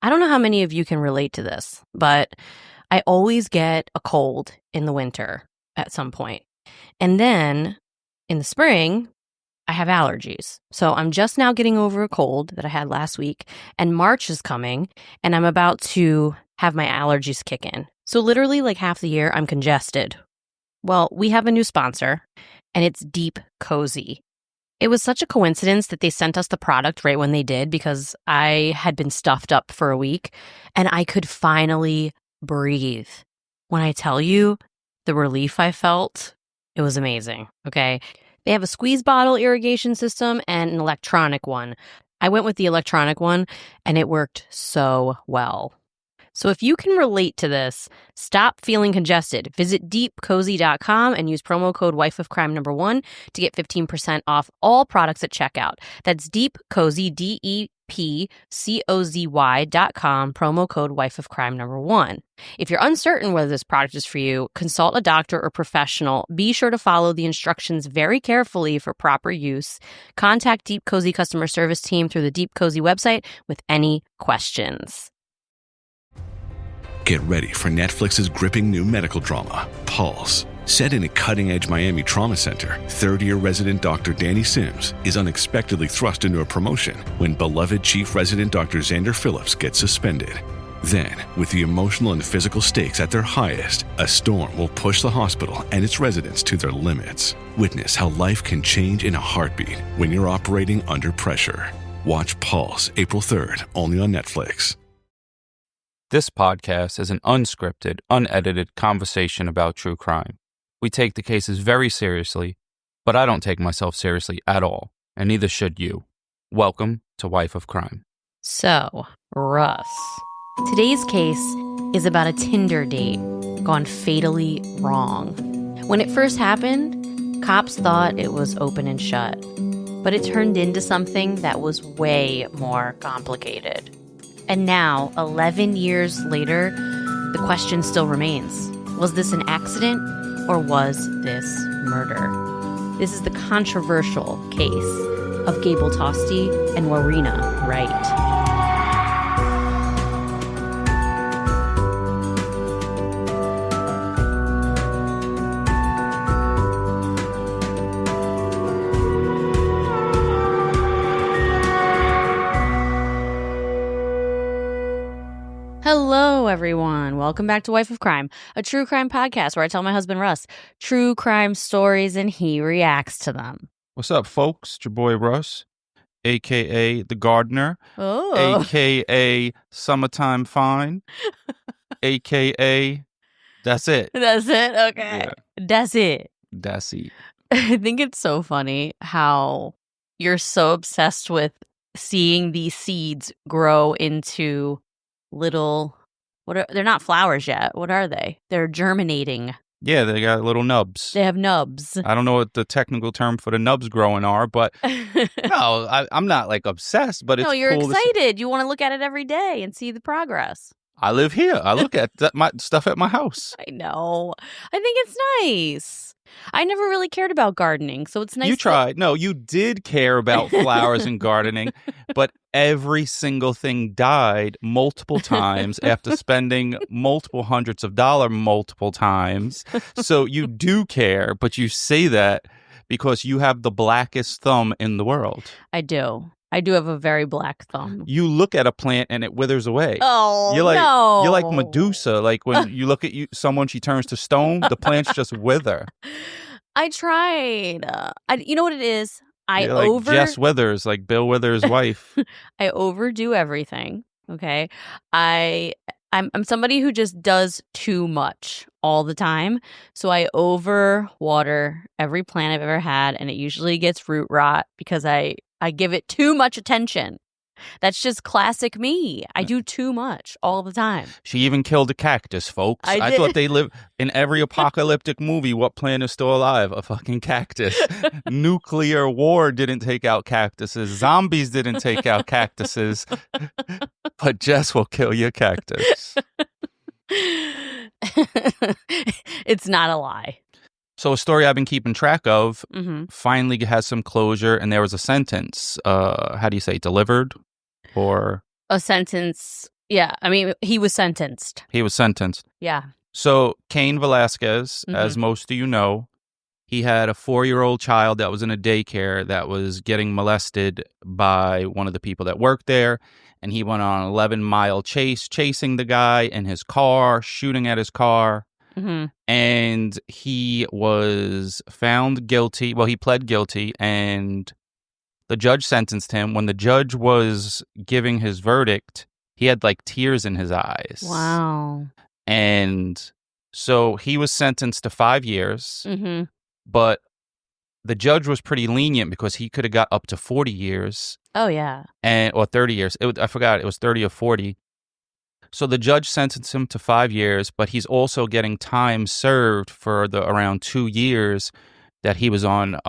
I don't know how many of you can relate to this, but I always get a cold in the winter at some point. And then in the spring, I have allergies. So I'm just now getting over a cold that I had last week, and March is coming, and I'm about to have my allergies kick in. So literally like half the year, I'm congested. Well, we have a new sponsor, and it's Deep Cozy. It was such a coincidence that they sent us the product right when they did, because I had been stuffed up for a week and I could finally breathe. When I tell you the relief I felt, it was amazing. Okay. They have a squeeze bottle irrigation system and an electronic one. I went with the electronic one and it worked so well. So if you can relate to this, stop feeling congested. Visit deepcozy.com and use promo code wifeofcrime1 to get 15% off all products at checkout. That's deepcozy, DEPCOZY.com, promo code wifeofcrime1. If you're uncertain whether this product is for you, consult a doctor or professional. Be sure to follow the instructions very carefully for proper use. Contact Deep Cozy customer service team through the Deep Cozy website with any questions. Get ready for Netflix's gripping new medical drama, Pulse. Set in a cutting-edge Miami trauma center, third-year resident Dr. Danny Sims is unexpectedly thrust into a promotion when beloved chief resident Dr. Xander Phillips gets suspended. Then, with the emotional and physical stakes at their highest, a storm will push the hospital and its residents to their limits. Witness how life can change in a heartbeat when you're operating under pressure. Watch Pulse April 3rd, only on Netflix. This podcast is an unscripted, unedited conversation about true crime. We take the cases very seriously, but I don't take myself seriously at all, and neither should you. Welcome to Wife of Crime. So, Russ. Today's case is about a Tinder date gone fatally wrong. When it first happened, cops thought it was open and shut, but it turned into something that was way more complicated. And now, 11 years later, the question still remains. Was this an accident or was this murder? This is the controversial case of Gable Tostee and Warriena Wright. Hello, everyone. Welcome back to Wife of Crime, a true crime podcast where I tell my husband, Russ, true crime stories and he reacts to them. What's up, folks? It's your boy, Russ, a.k.a. The Gardener, Oh. a.k.a. Summertime Fine, a.k.a. That's it. That's it? Okay. Yeah. That's it. That's it. I think it's so funny how you're so obsessed with seeing these seeds grow into little, they're not flowers yet. What are they? They're germinating. Yeah, they got little nubs. They have nubs. I don't know what the technical term for the nubs growing are, but no, I'm not like obsessed, but it's No, you're cool excited. You want to look at it every day and see the progress. I live here. I look at my stuff at my house. I know. I think it's nice. I never really cared about gardening, so it's nice. You tried. No, you did care about flowers and gardening, but every single thing died multiple times after spending multiple hundreds of dollars multiple times. So you do care, but you say that because you have the blackest thumb in the world. I do. I do have a very black thumb. You look at a plant and it withers away. Oh, you're like, no. You're like Medusa. Like when you look at someone, she turns to stone, the plants just wither. I tried. You know what it is? You're like Jess Withers, like Bill Withers' wife. I overdo everything, okay? I'm somebody who just does too much all the time. So I overwater every plant I've ever had, and it usually gets root rot because I give it too much attention. That's just classic me. I do too much all the time. She even killed a cactus, folks. I thought they live in every apocalyptic movie. What plant is still alive? A fucking cactus. Nuclear war didn't take out cactuses. Zombies didn't take out cactuses. But Jess will kill your cactus. It's not a lie. So a story I've been keeping track of finally has some closure, and there was a sentence. How do you say, delivered? Or a sentence Yeah, I mean, he was sentenced. He was sentenced. Yeah. So Kane Velasquez, as most of you know, he had a 4-year-old child that was in a daycare that was getting molested by one of the people that worked there. And he went on an 11-mile chase, chasing the guy in his car, shooting at his car. And he was found guilty. Well, he pled guilty, and the judge sentenced him. When the judge was giving his verdict, he had like tears in his eyes. Wow. And so he was sentenced to 5 years, but the judge was pretty lenient because he could have got up to 40 years. Oh, yeah. Or 30 years. I forgot. It was 30 or 40. So the judge sentenced him to 5 years, but he's also getting time served for the around 2 years that he was on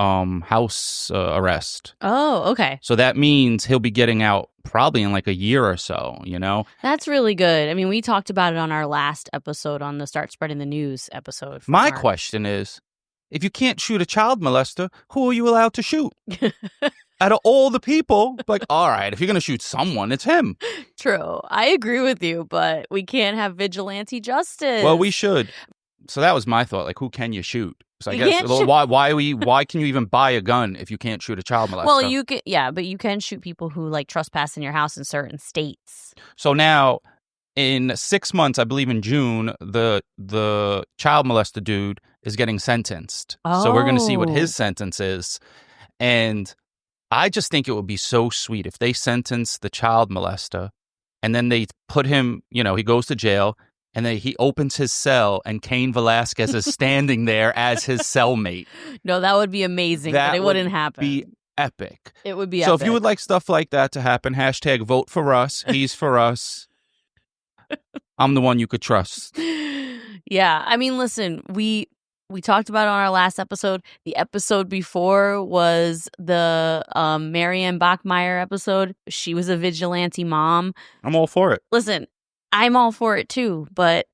house arrest. Oh, okay. So that means he'll be getting out probably in like a year or so, you know? That's really good. I mean, we talked about it on our last episode, on the Start Spreading the News episode. My question is, if you can't shoot a child molester, who are you allowed to shoot? Out of all the people, like, all right, if you're going to shoot someone, it's him. True. I agree with you, but we can't have vigilante justice. Well, we should. So that was my thought. Like, who can you shoot? So I You guess can't shoot- why can you even buy a gun if you can't shoot a child molester? Well, you can, yeah, but you can shoot people who like trespass in your house in certain states. So now, in 6 months, I believe in June, the child molester dude is getting sentenced. So we're going to see what his sentence is. And I just think it would be so sweet if they sentence the child molester and then they put him, you know, he goes to jail and then he opens his cell and Kane Velasquez is standing there as his cellmate. No, that would be amazing, but it wouldn't happen. Be epic. It would be so epic. if you would like stuff like that to happen, hashtag vote for Russ. He's for us. I'm the one you could trust. Yeah. I mean, listen, we talked about it on our last episode. The episode before was the Marianne Bachmeyer episode. She was a vigilante mom. I'm all for it. Listen, I'm all for it too, but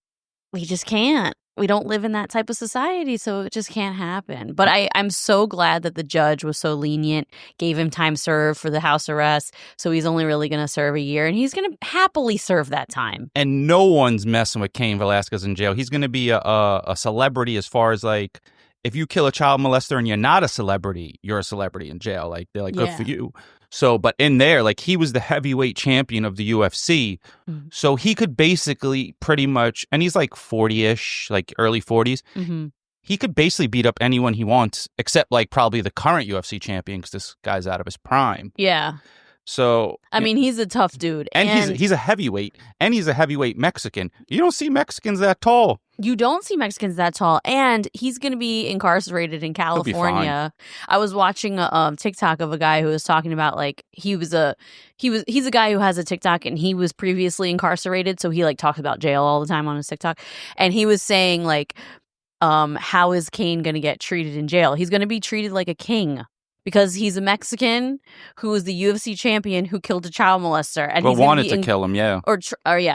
we just can't. We don't live in that type of society, so it just can't happen. But I'm so glad that the judge was so lenient, gave him time served for the house arrest, so he's only really going to serve a year, and he's going to happily serve that time. And no one's messing with Kane Velasquez in jail. He's going to be a celebrity as far as, like, if you kill a child molester and you're not a celebrity, you're a celebrity in jail. Like, they're like, good for you. So, but in there, like, he was the heavyweight champion of the UFC. So he could basically pretty much, and he's like 40-ish, like early 40s. He could basically beat up anyone he wants, except like probably the current UFC champion, because this guy's out of his prime. Yeah. So I mean, he's a tough dude. And he's a heavyweight, and he's a heavyweight Mexican. You don't see Mexicans that tall. You don't see Mexicans that tall, and he's going to be incarcerated in California. I was watching a TikTok of a guy who was talking about, like, he's a guy who has a TikTok, and he was previously incarcerated, so he like talks about jail all the time on his TikTok, and he was saying, like, how is Kane going to get treated in jail? He's going to be treated like a king. Because he's a Mexican who is the UFC champion who killed a child molester. And but wanted to kill him, yeah. Or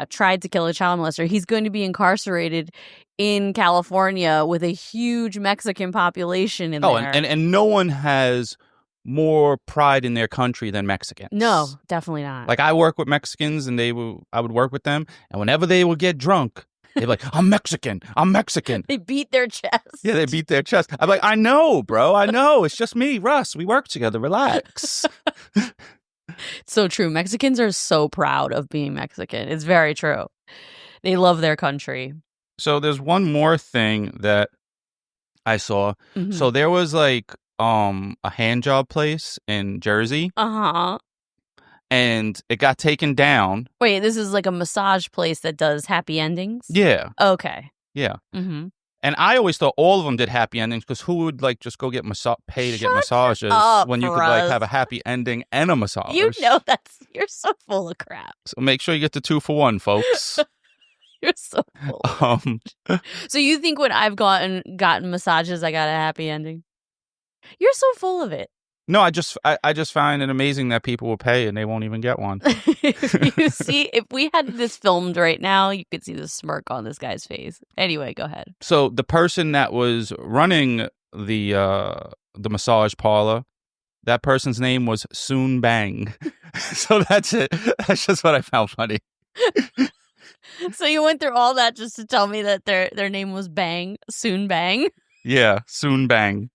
tried to kill a child molester. He's going to be incarcerated in California with a huge Mexican population in there. And no one has more pride in their country than Mexicans. No, definitely not. Like, I work with Mexicans, and I would work with them, and whenever they would get drunk, they'd be like, I'm Mexican. They beat their chest. Yeah, they beat their chest. I'm like, I know, bro. I know. It's just me, Russ. We work together. Relax. So true. Mexicans are so proud of being Mexican. It's very true. They love their country. So there's one more thing that I saw. So there was like a hand job place in Jersey. And it got taken down. Wait, this is like a massage place that does happy endings? Yeah. Okay. Yeah. And I always thought all of them did happy endings, because who would like just go get pay to get massages when you could like have a happy ending and a massage? You know, you're so full of crap. So make sure you get the 2-for-1, folks. You're so full. So you think when I've gotten massages, I got a happy ending? You're so full of it. No, I just find it amazing that people will pay and they won't even get one. If we had this filmed right now, you could see the smirk on this guy's face. Anyway, go ahead. So the person that was running the massage parlor, that person's name was Soon Bang. So that's it. That's just what I found funny. So you went through all that just to tell me that their name was Bang, Soon Bang? Yeah, Soon Bang.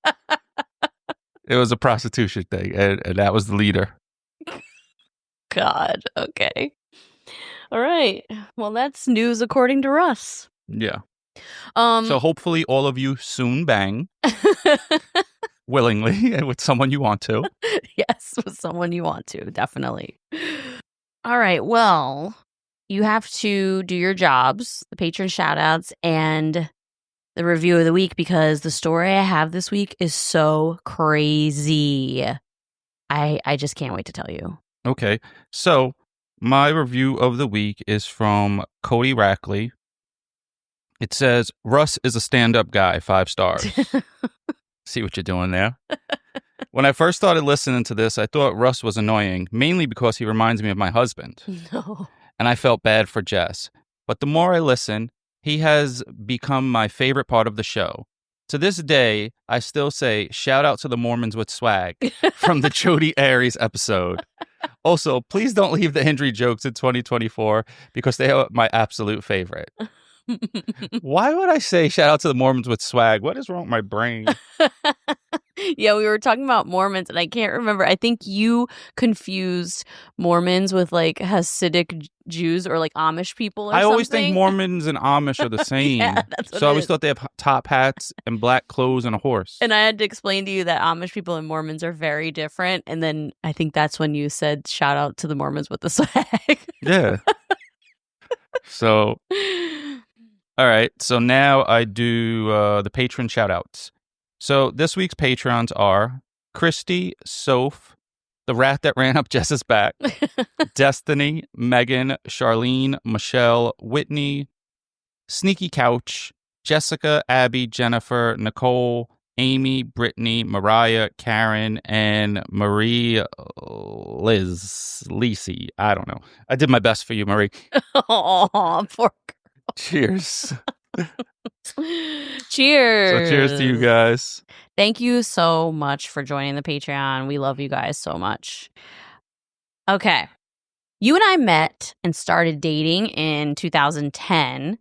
It was a prostitution thing, and that was the leader. God, okay. All right. Well, that's news according to Russ. Yeah. So hopefully all of you soon bang willingly and with someone you want to. Yes, with someone you want to, definitely. All right. Well, you have to do your jobs, the patron shoutouts, and the review of the week, because the story I have this week is so crazy. I just can't wait to tell you. Okay. So my review of the week is from Cody Rackley. It says, Russ is a stand-up guy, 5 stars. See what you're doing there? When I first started listening to this, I thought Russ was annoying, mainly because he reminds me of my husband. No. And I felt bad for Jess. But the more I listen, he has become my favorite part of the show. To this day, I still say, shout out to the Mormons with swag from the Jody Aries episode. Also, please don't leave the injury jokes in 2024 because they are my absolute favorite. Why would I say shout out to the Mormons with swag? What is wrong with my brain? Yeah, we were talking about Mormons, and I can't remember. I think you confused Mormons with like Hasidic Jews or like Amish people or I something. always think Mormons and Amish are the same. Yeah, that's what so I it always is. thought they have top hats and black clothes and a horse. And I had to explain to you that Amish people and Mormons are very different. And then I think that's when you said shout out to the Mormons with the swag. Yeah. So, all right. So now I do the patron shout outs. So this week's patrons are Christy, Soph, the rat that ran up Jess's back, Destiny, Megan, Charlene, Michelle, Whitney, Sneaky Couch, Jessica, Abby, Jennifer, Nicole, Amy, Brittany, Mariah, Karen, and Marie Liz Lisi. I don't know. I did my best for you, Marie. Aw, poor girl. Cheers. Cheers. So cheers to you guys. Thank you so much for joining the Patreon. We love you guys so much. Okay. You and I met and started dating in 2010,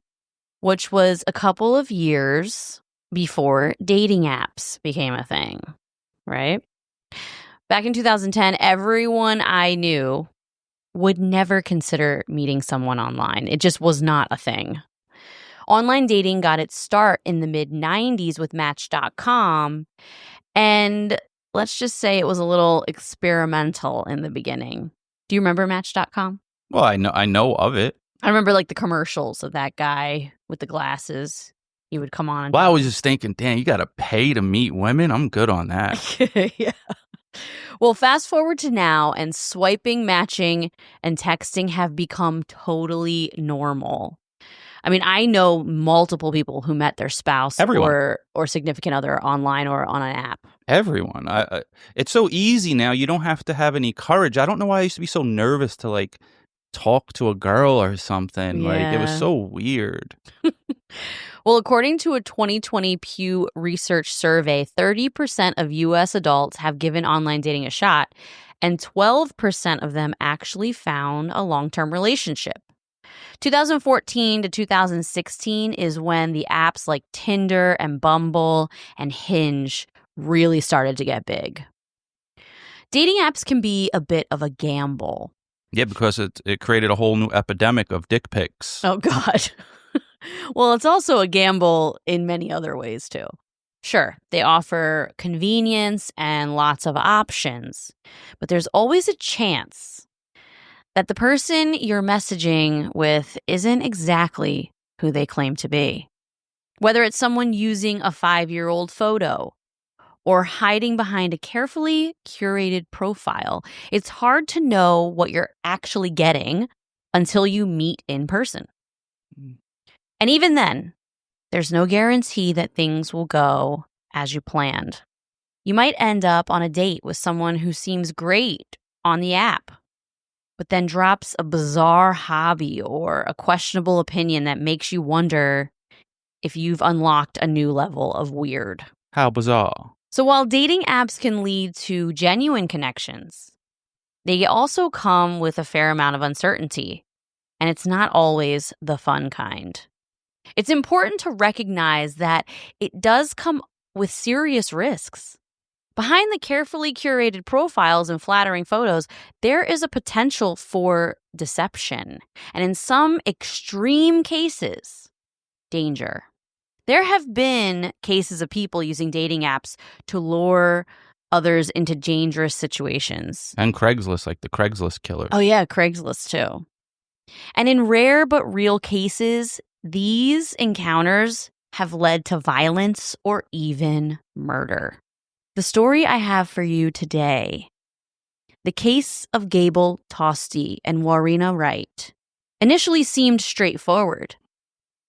which was a couple of years before dating apps became a thing, right? Back in 2010, everyone I knew would never consider meeting someone online. It just was not a thing. Online dating got its start in the mid-90s with Match.com, and let's just say it was a little experimental in the beginning. Do you remember Match.com? Well, I know of it. I remember like the commercials of that guy with the glasses. He would come on. Well, I was just thinking, damn, you got to pay to meet women? I'm good on that. Yeah. Well, fast forward to now, and swiping, matching, and texting have become totally normal. I mean, I know multiple people who met their spouse or significant other online or on an app. Everyone. It's so easy now. You don't have to have any courage. I don't know why I used to be so nervous to like talk to a girl or something. Yeah. Like it was so weird. Well, according to a 2020 Pew Research survey, 30% of U.S. adults have given online dating a shot, and 12% of them actually found a long-term relationship. 2014 to 2016 is when the apps like Tinder and Bumble and Hinge really started to get big. Dating apps can be a bit of a gamble. Yeah, because it created a whole new epidemic of dick pics. Oh, God. Well, it's also a gamble in many other ways, too. Sure, they offer convenience and lots of options, but there's always a chance that the person you're messaging with isn't exactly who they claim to be. Whether it's someone using a 5-year-old photo or hiding behind a carefully curated profile, it's hard to know what you're actually getting until you meet in person. And even then, there's no guarantee that things will go as you planned. You might end up on a date with someone who seems great on the app, but then drops a bizarre hobby or a questionable opinion that makes you wonder if you've unlocked a new level of weird. How bizarre. So while dating apps can lead to genuine connections, they also come with a fair amount of uncertainty. and it's not always the fun kind. It's important to recognize that it does come with serious risks. Behind the carefully curated profiles and flattering photos, there is a potential for deception, and in some extreme cases, danger. There have been cases of people using dating apps to lure others into dangerous situations. And Craigslist, like the Craigslist killers. Oh, yeah, Craigslist too. And in rare but real cases, these encounters have led to violence or even murder. The story I have for you today, the case of Gable Tostee and Warriena Wright, initially seemed straightforward,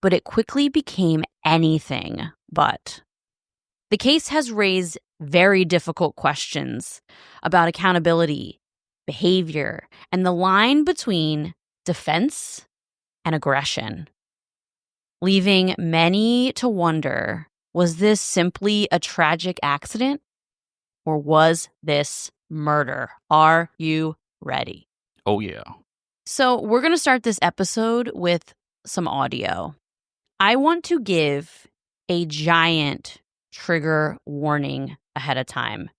but it quickly became anything but. The case has raised very difficult questions about accountability, behavior, and the line between defense and aggression, leaving many to wonder, was this simply a tragic accident? Or was this murder? Are you ready? Oh, yeah. So we're going to start this episode with some audio. I want to give a giant trigger warning ahead of time.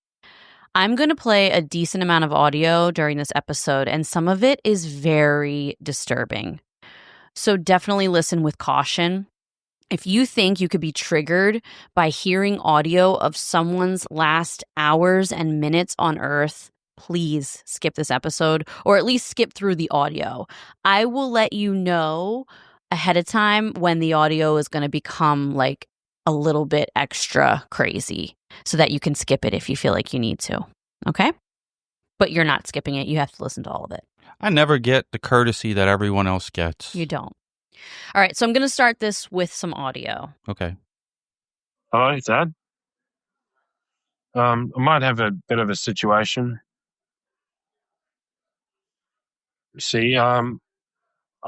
I'm going to play a decent amount of audio during this episode, and some of it is very disturbing. So definitely listen with caution. If you think you could be triggered by hearing audio of someone's last hours and minutes on Earth, please skip this episode, or at least skip through the audio. I will let you know ahead of time when the audio is going to become like a little bit extra crazy so that you can skip it if you feel like you need to. Okay? But you're not skipping it. You have to listen to all of it. I never get the courtesy that everyone else gets. You don't. All right, so I'm going to start this with some audio. Okay. Hello, Dad. I might have a bit of a situation. See, I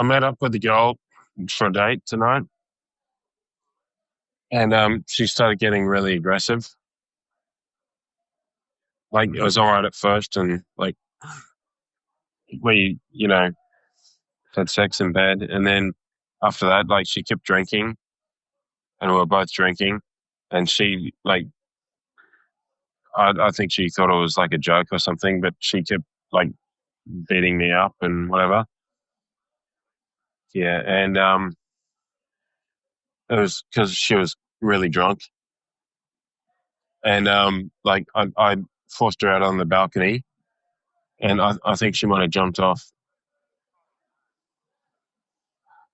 met up with a girl for a date tonight, and she started getting really aggressive. Like, it was all right at first, and like we, had sex in bed, and then after that, like, she kept drinking, and we were both drinking, and she, like, I think she thought it was like a joke or something, but she kept like beating me up and whatever. Yeah, and it was because she was really drunk, and like I forced her out on the balcony, and I think she might have jumped off.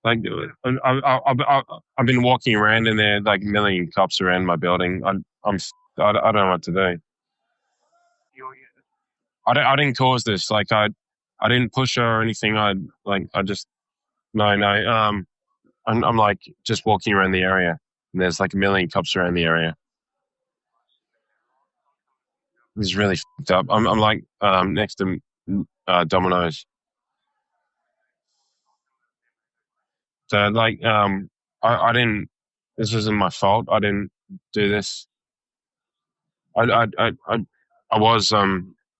Like, I've been walking around and there are like a million cops around my building. I don't know what to do. I didn't cause this. Like, I didn't push her or anything. I just no. I'm like just walking around the area, and there's like a million cops around the area. It's really fucked up. I'm like next to Domino's. So like I didn't. This wasn't my fault. I didn't do this. I was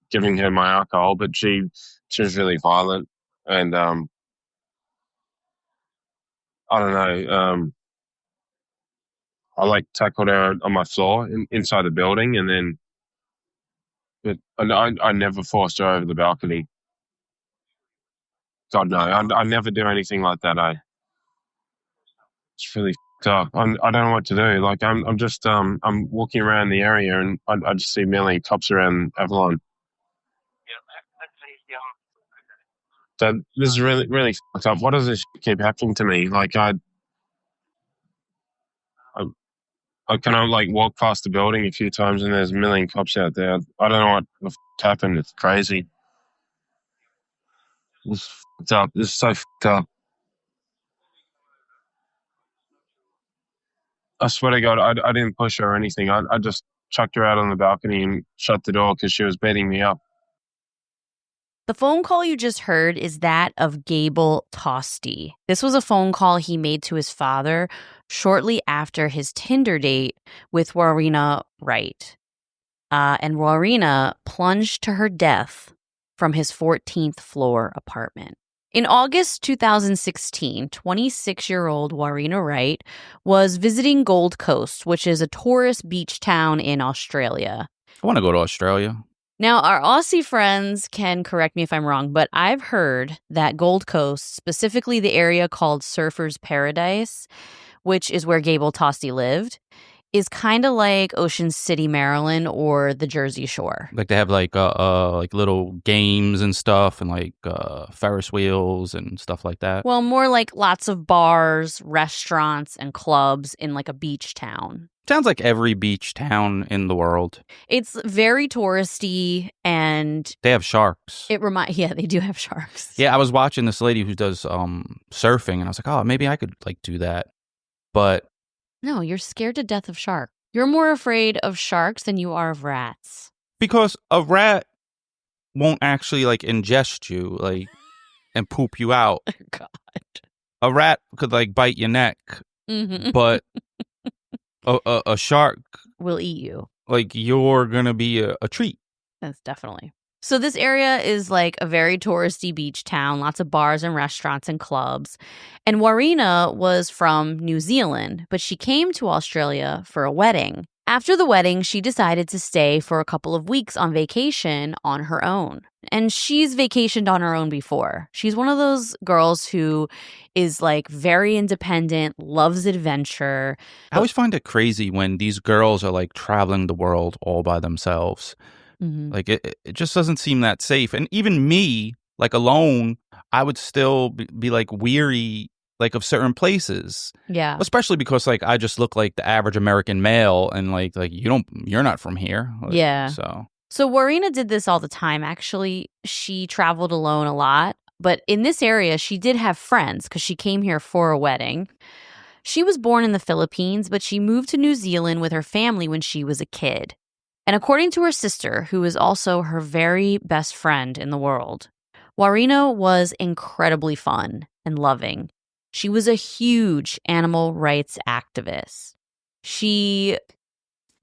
giving her my alcohol, but she was really violent, and I don't know. I like tackled her on my floor inside the building, and then but I never forced her over the balcony. God no, I never do anything like that. It's really fucked up. I don't know what to do. Like I'm just I'm walking around the area and I just see a million cops around Avalon. So this is really fucked up. Why does this keep happening to me? Like I kind of like walk past the building a few times and there's a million cops out there. I don't know what the happened. It's crazy. It's fucked up. This is so fucked up. I swear to God, I didn't push her or anything. I just chucked her out on the balcony and shut the door because she was beating me up. The phone call you just heard is that of Gable Tosty. This was a phone call he made to his father shortly after his Tinder date with Warriena Wright. And Warriena plunged to her death from his 14th floor apartment. In August 2016, 26-year-old Warriena Wright was visiting Gold Coast, which is a tourist beach town in Australia. I want to go to Australia. Now, our Aussie friends can correct me if I'm wrong, but I've heard that Gold Coast, specifically the area called Surfer's Paradise, which is where Gable Tosty lived, is kind of like Ocean City, Maryland, or the Jersey Shore. Like they have like little games and stuff, and like Ferris wheels and stuff like that. Well, more like lots of bars, restaurants, and clubs in like a beach town. Sounds like every beach town in the world. It's very touristy, and They have sharks. yeah, they do have sharks. Yeah, I was watching this lady who does surfing, and I was like, oh, maybe I could like do that. But No, you're scared to death of sharks. You're more afraid of sharks than you are of rats. because a rat won't actually like ingest you like and poop you out. God. A rat could like bite your neck, Mm-hmm. but a shark, Will eat you. like you're gonna be a treat. That's definitely. So this area is like a very touristy beach town, lots of bars and restaurants and clubs. And Warriena was from New Zealand, but she came to Australia for a wedding. After the wedding, she decided to stay for a couple of weeks on vacation on her own. And she's vacationed on her own before. She's one of those girls who is like very independent, loves adventure. I always find it crazy when these girls are like traveling the world all by themselves. Mm-hmm. Like it just doesn't seem that safe. And even me, like alone, I would still be like weary like of certain places. Yeah. Especially because like I just look like the average American male, and like you're not from here. Like, Yeah. So So Warriena did this all the time. Actually, she traveled alone a lot. But in this area, she did have friends because she came here for a wedding. She was born in the Philippines, but she moved to New Zealand with her family when she was a kid. And according to her sister, who is also her very best friend in the world, Warriena was incredibly fun and loving. She was a huge animal rights activist. She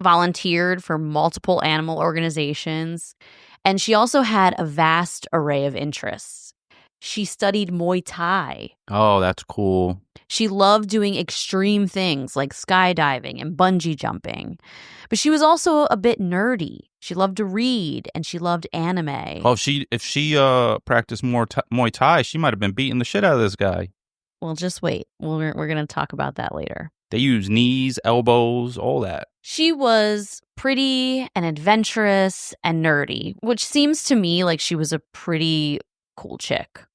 volunteered for multiple animal organizations, and she also had a vast array of interests. She studied Muay Thai. oh, that's cool. She loved doing extreme things like skydiving and bungee jumping. But she was also a bit nerdy. She loved to read, and she loved anime. Oh, if she practiced more Muay Thai, she might have been beating the shit out of this guy. Well, just wait. We're going to talk about that later. They use knees, elbows, all that. She was pretty and adventurous and nerdy, which seems to me like she was a pretty cool chick.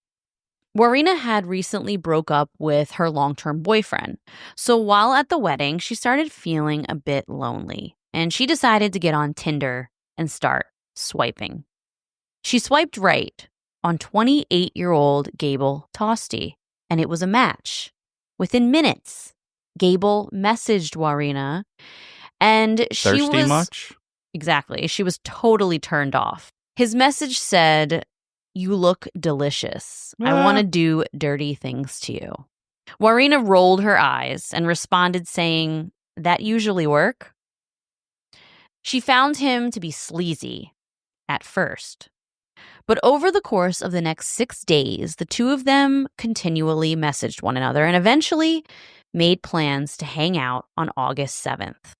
Warriena had recently broke up with her long-term boyfriend. So while at the wedding, she started feeling a bit lonely, and she decided to get on Tinder and start swiping. She swiped right on 28-year-old Gable Tosty, and it was a match. Within minutes, Gable messaged Warriena, and she Thirsty was much? exactly. She was totally turned off. His message said, "You look delicious. I want to do dirty things to you." Warriena rolled her eyes and responded saying, "That usually work?" She found him to be sleazy at first. But over the course of the next 6 days, the two of them continually messaged one another and eventually made plans to hang out on August 7th.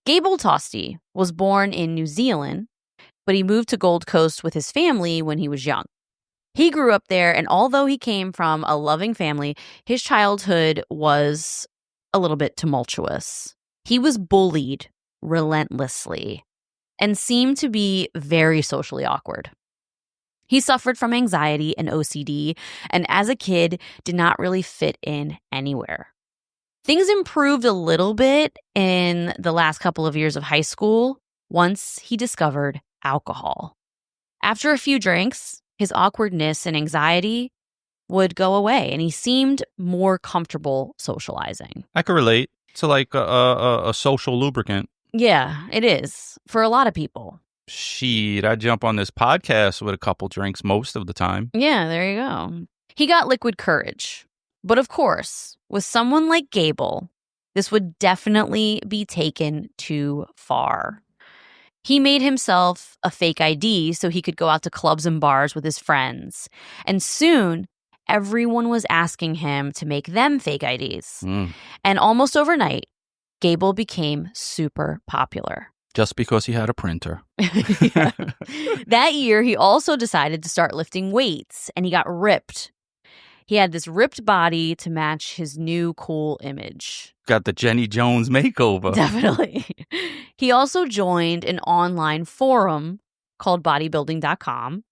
Gable Tosty was born in New Zealand, but he moved to Gold Coast with his family when he was young. He grew up there, and although he came from a loving family, his childhood was a little bit tumultuous. He was bullied relentlessly and seemed to be very socially awkward. He suffered from anxiety and OCD, and as a kid, did not really fit in anywhere. Things improved a little bit in the last couple of years of high school once he discovered alcohol. After a few drinks, his awkwardness and anxiety would go away, and he seemed more comfortable socializing. I could relate to like a social lubricant. Yeah, it is for a lot of people. Shit, I jump on this podcast with a couple drinks most of the time. Yeah, there you go. He got liquid courage. But of course, with someone like Gable, this would definitely be taken too far. He made himself a fake ID so he could go out to clubs and bars with his friends. And soon, everyone was asking him to make them fake IDs. Mm. And almost overnight, Gable became super popular. Just because he had a printer. Yeah. That year, he also decided to start lifting weights, and he got ripped. He had this ripped body to match his new cool image. Got the Jenny Jones makeover. Definitely. He also joined an online forum called bodybuilding.com,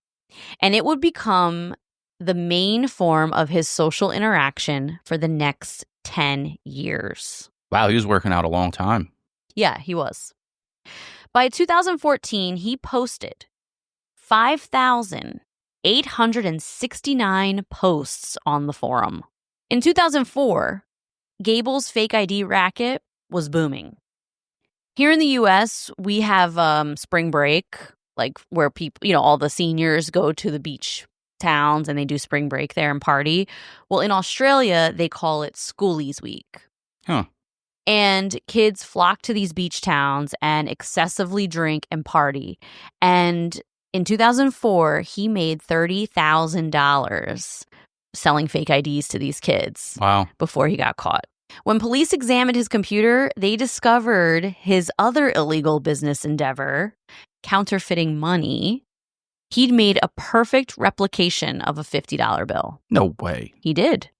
and it would become the main form of his social interaction for the next 10 years. Wow, he was working out a long time. Yeah, he was. By 2014, he posted 5,869 posts on the forum. In 2004, Gable's fake ID racket was booming. Here in the U.S., we have spring break, like where people, all the seniors go to the beach towns and they do spring break there and party. Well, in Australia, they call it Schoolies Week. Huh. And kids flock to these beach towns and excessively drink and party. And in 2004, he made $30,000 selling fake IDs to these kids. Wow. Before he got caught. When police examined his computer, they discovered his other illegal business endeavor, counterfeiting money. He'd made a perfect replication of a $50 bill. No way. He did.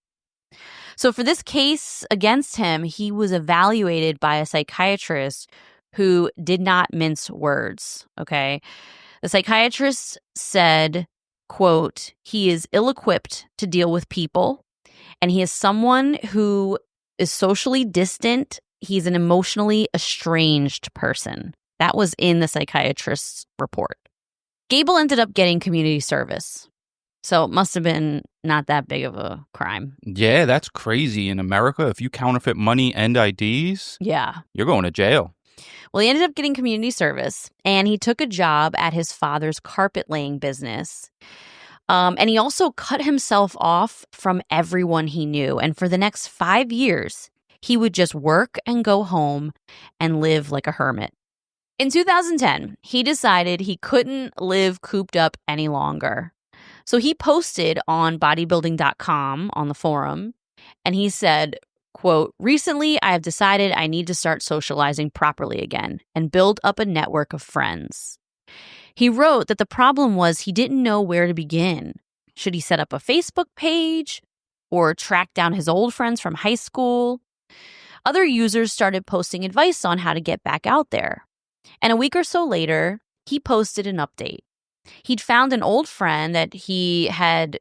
So for this case against him, he was evaluated by a psychiatrist who did not mince words, okay? The psychiatrist said, quote, he is ill-equipped to deal with people, and he is someone who is socially distant. He's an emotionally estranged person. That was in the psychiatrist's report. Gable ended up getting community service. So it must have been not that big of a crime. Yeah, that's crazy. In America, if you counterfeit money and IDs, yeah, you're going to jail. Well, he ended up getting community service, and he took a job at his father's carpet laying business. And he also cut himself off from everyone he knew. And for the next 5 years, he would just work and go home and live like a hermit. In 2010, he decided he couldn't live cooped up any longer. So he posted on bodybuilding.com on the forum, and he said, quote, recently I have decided I need to start socializing properly again and build up a network of friends. He wrote that the problem was he didn't know where to begin. Should he set up a Facebook page or track down his old friends from high school? Other users started posting advice on how to get back out there. And a week or so later, he posted an update. He'd found an old friend that he had,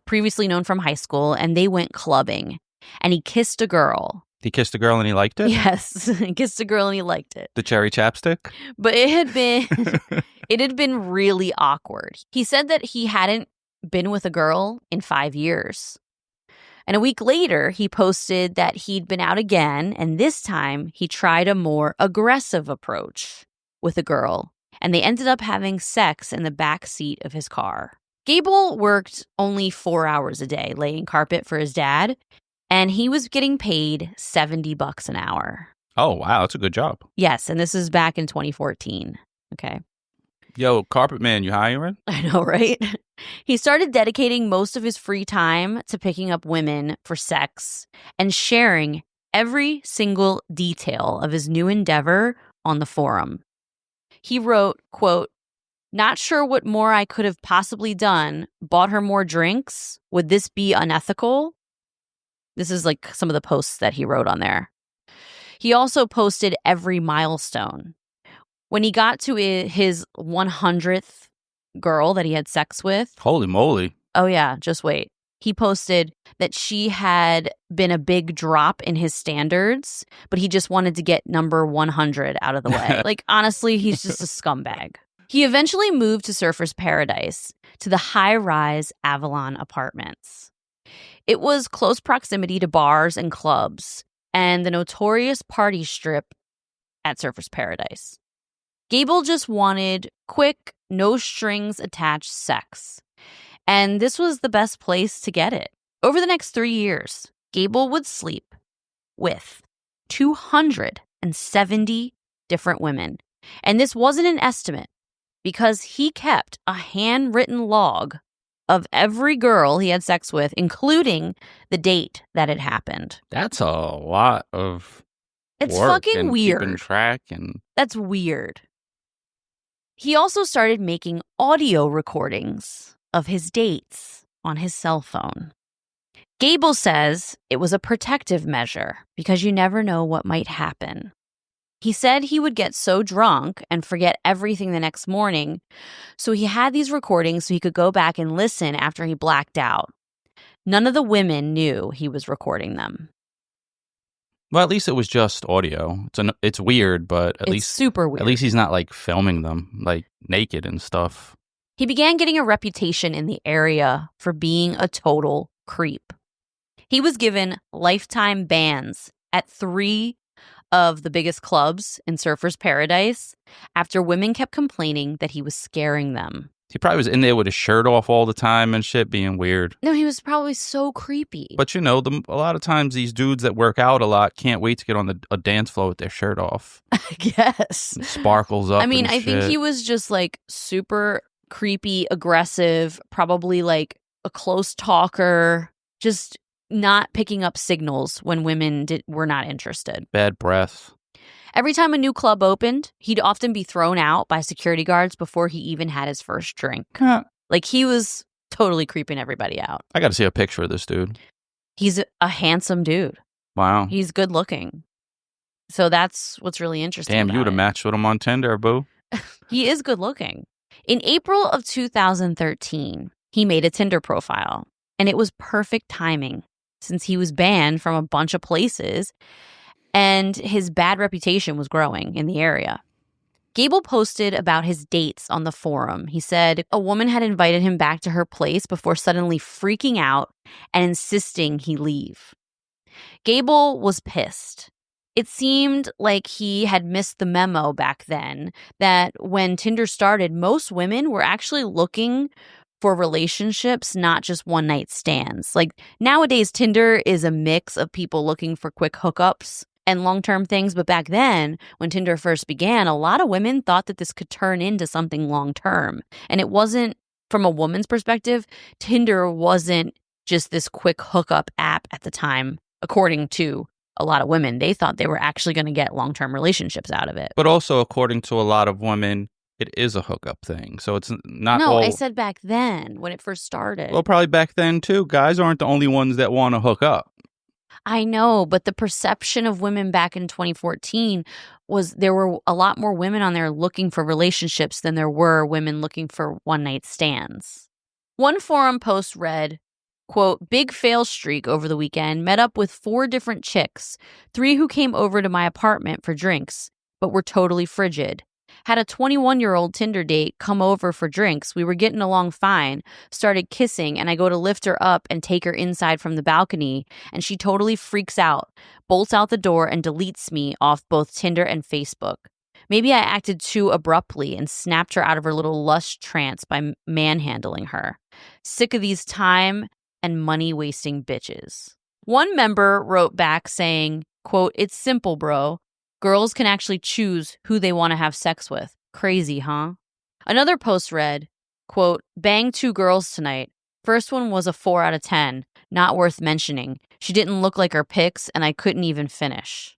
previously known from high school, and they went clubbing. And he kissed a girl. He kissed a girl and he liked it? Yes, he kissed a girl and he liked it. The cherry chapstick? But it had been really awkward. He said that he hadn't been with a girl in 5 years. And a week later, he posted that he'd been out again, and this time he tried a more aggressive approach with a girl, and they ended up having sex in the back seat of his car. Gable worked only 4 hours a day laying carpet for his dad, and he was getting paid $70 an hour. Oh, wow. That's a good job. Yes, and this is back in 2014. Okay. Yo, carpet man, you hiring? I know, right? He started dedicating most of his free time to picking up women for sex and sharing every single detail of his new endeavor on the forum. He wrote, quote, not sure what more I could have possibly done. Bought her more drinks. Would this be unethical? This is like some of the posts that he wrote on there. He also posted every milestone. When he got to his 100th girl that he had sex with. Holy moly. Oh, yeah. Just wait. He posted that she had been a big drop in his standards, but he just wanted to get number 100 out of the way. Like, honestly, he's just a scumbag. He eventually moved to Surfer's Paradise, to the high-rise Avalon Apartments. It was close proximity to bars and clubs and the notorious party strip at Surfer's Paradise. Gable just wanted quick, no-strings-attached sex. And this was the best place to get it. Over the next 3 years, Gable would sleep with 270 different women. And this wasn't an estimate because he kept a handwritten log of every girl he had sex with, including the date that it happened. That's a lot of It's work fucking and weird. keeping track and That's weird. He also started making audio recordings of his dates on his cell phone. Gable says it was a protective measure because you never know what might happen. He said he would get so drunk and forget everything the next morning, so he had these recordings so he could go back and listen after he blacked out. None of the women knew he was recording them. well, at least it was just audio. It's weird, but at It's least super weird. At least he's not like filming them like naked and stuff. He began getting a reputation in the area for being a total creep. He was given lifetime bans at 3 of the biggest clubs in Surfer's Paradise after women kept complaining that he was scaring them. He probably was in there with his shirt off all the time and shit, being weird. No, he was probably so creepy. But you know, a lot of times these dudes that work out a lot can't wait to get on a dance floor with their shirt off. I guess. It sparkles up. I mean, and I think shit. he was just like super creepy, aggressive, probably like a close talker, just not picking up signals when women were not interested. Bad breath. Every time a new club opened, he'd often be thrown out by security guards before he even had his first drink. Huh. Like, he was totally creeping everybody out. I got to see a picture of this dude. He's a handsome dude. Wow. He's good looking. So that's what's really interesting. Damn, you would have about matched with him on Tinder, boo. it. He is good looking. In April of 2013, he made a Tinder profile, and it was perfect timing since he was banned from a bunch of places and his bad reputation was growing in the area. Gable posted about his dates on the forum. He said a woman had invited him back to her place before suddenly freaking out and insisting he leave. Gable was pissed. It seemed like he had missed the memo back then that when Tinder started, most women were actually looking for relationships, not just one-night stands. Like, nowadays, Tinder is a mix of people looking for quick hookups and long-term things. But back then, when Tinder first began, a lot of women thought that this could turn into something long-term. And it wasn't, from a woman's perspective, Tinder wasn't just this quick hookup app at the time, according to a lot of women. They thought they were actually going to get long-term relationships out of it. But also, according to a lot of women, it is a hookup thing. So it's not No, all... I said back then, when it first started. Well, probably back then, too. Guys aren't the only ones that want to hook up. I know, but the perception of women back in 2014 was there were a lot more women on there looking for relationships than there were women looking for one-night stands. One forum post read, quote, "Big fail streak over the weekend, met up with 4 different chicks, 3 who came over to my apartment for drinks, but were totally frigid. Had a 21-year-old Tinder date come over for drinks. We were getting along fine, started kissing, and I go to lift her up and take her inside from the balcony, and she totally freaks out, bolts out the door, and deletes me off both Tinder and Facebook. Maybe I acted too abruptly and snapped her out of her little lust trance by manhandling her. Sick of these time and money-wasting bitches." One member wrote back saying, quote, "It's simple, bro. Girls can actually choose who they want to have sex with. Crazy, huh?" Another post read, quote, "Banged 2 girls tonight. First one was a 4 out of 10. Not worth mentioning. She didn't look like her pics, and I couldn't even finish."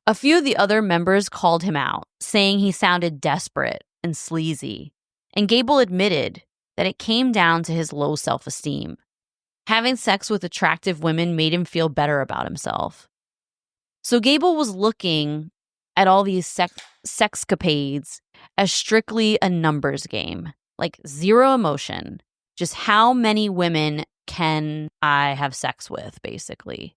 A few of the other members called him out, saying he sounded desperate and sleazy. And Gable admitted that it came down to his low self-esteem. Having sex with attractive women made him feel better about himself. So Gable was looking at all these sexcapades as strictly a numbers game, like zero emotion. Just how many women can I have sex with, basically?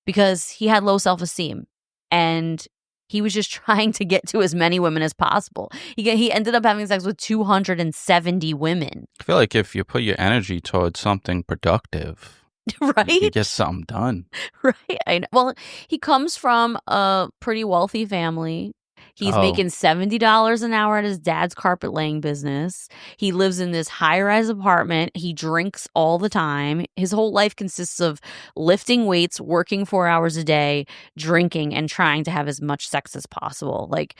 Because he had low self-esteem and he was just trying to get to as many women as possible. He ended up having sex with 270 women. I feel like if you put your energy towards something productive, right? you get something done. Right. I know. Well, he comes from a pretty wealthy family. He's making $70 an hour at his dad's carpet laying business. He lives in this high-rise apartment. He drinks all the time. His whole life consists of lifting weights, working 4 hours a day, drinking, and trying to have as much sex as possible. Like,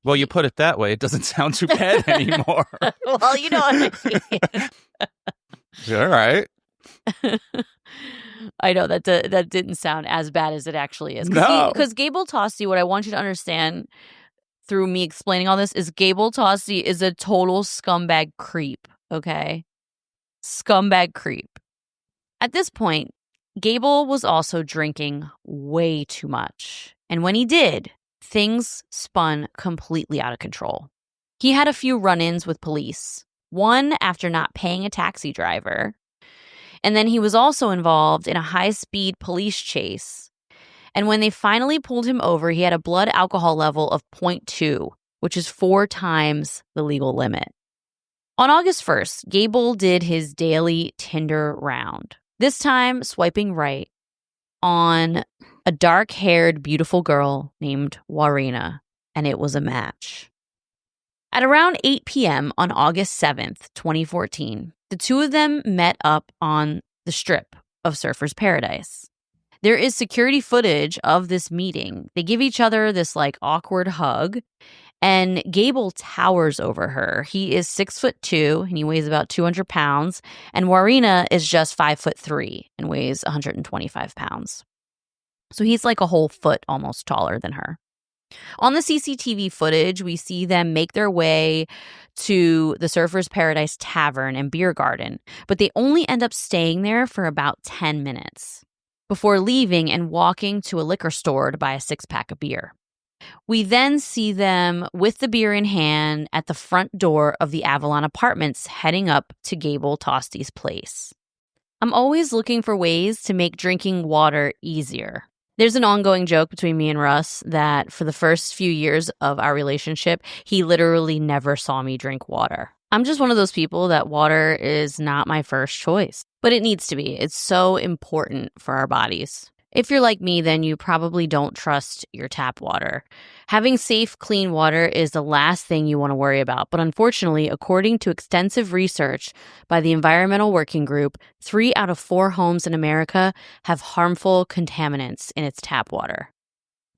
well, you put it that way, it doesn't sound too bad anymore. well, you know what I mean. All right. I know that didn't sound as bad as it actually is. No. Because Gable Tosty, what I want you to understand through me explaining all this is Gable Tosty is a total scumbag creep, okay? Scumbag creep. At this point, Gable was also drinking way too much. And when he did, things spun completely out of control. He had a few run-ins with police, one after not paying a taxi driver. And then he was also involved in a high-speed police chase. And when they finally pulled him over, he had a blood alcohol level of 0.2, which is 4 times the legal limit. On August 1st, Gable did his daily Tinder round, this time swiping right on a dark-haired, beautiful girl named Warriena, and it was a match. At around 8 p.m. on August 7th, 2014, the two of them met up on the strip of Surfer's Paradise. There is security footage of this meeting. They give each other this awkward hug, and Gable towers over her. He is 6'2" and he weighs about 200 pounds, and Warriena is just 5'3" and weighs 125 pounds. So he's like a whole foot almost taller than her. On the CCTV footage, we see them make their way to the Surfer's Paradise Tavern and Beer Garden, but they only end up staying there for about 10 minutes before leaving and walking to a liquor store to buy a 6-pack of beer. We then see them with the beer in hand at the front door of the Avalon Apartments heading up to Gable Tostee's place. I'm always looking for ways to make drinking water easier. There's an ongoing joke between me and Russ that for the first few years of our relationship, he literally never saw me drink water. I'm just one of those people that water is not my first choice, but it needs to be. It's so important for our bodies. If you're like me, then you probably don't trust your tap water. Having safe, clean water is the last thing you want to worry about. But unfortunately, according to extensive research by the Environmental Working Group, 3 out of 4 homes in America have harmful contaminants in its tap water.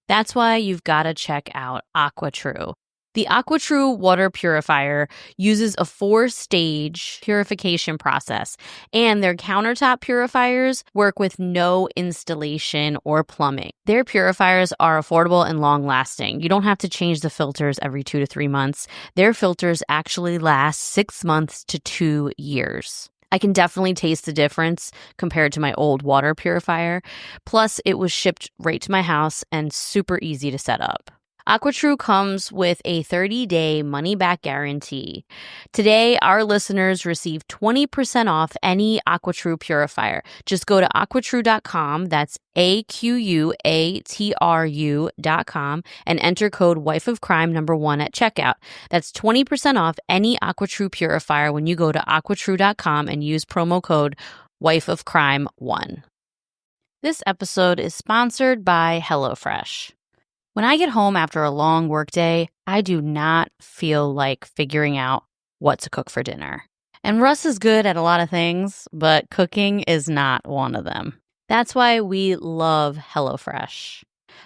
That's why you've got to check out AquaTrue. The AquaTrue water purifier uses a 4-stage purification process, and their countertop purifiers work with no installation or plumbing. Their purifiers are affordable and long-lasting. You don't have to change the filters every 2 to 3 months. Their filters actually last 6 months to 2 years. I can definitely taste the difference compared to my old water purifier. Plus, it was shipped right to my house and super easy to set up. AquaTrue comes with a 30-day money-back guarantee. Today, our listeners receive 20% off any AquaTrue purifier. Just go to aquatrue.com, that's AQUATRU.com, and enter code WIFEOFCRIME1 at checkout. That's 20% off any AquaTrue purifier when you go to aquatrue.com and use promo code WIFEOFCRIME1. This episode is sponsored by HelloFresh. When I get home after a long workday, I do not feel like figuring out what to cook for dinner. And Russ is good at a lot of things, but cooking is not one of them. That's why we love HelloFresh.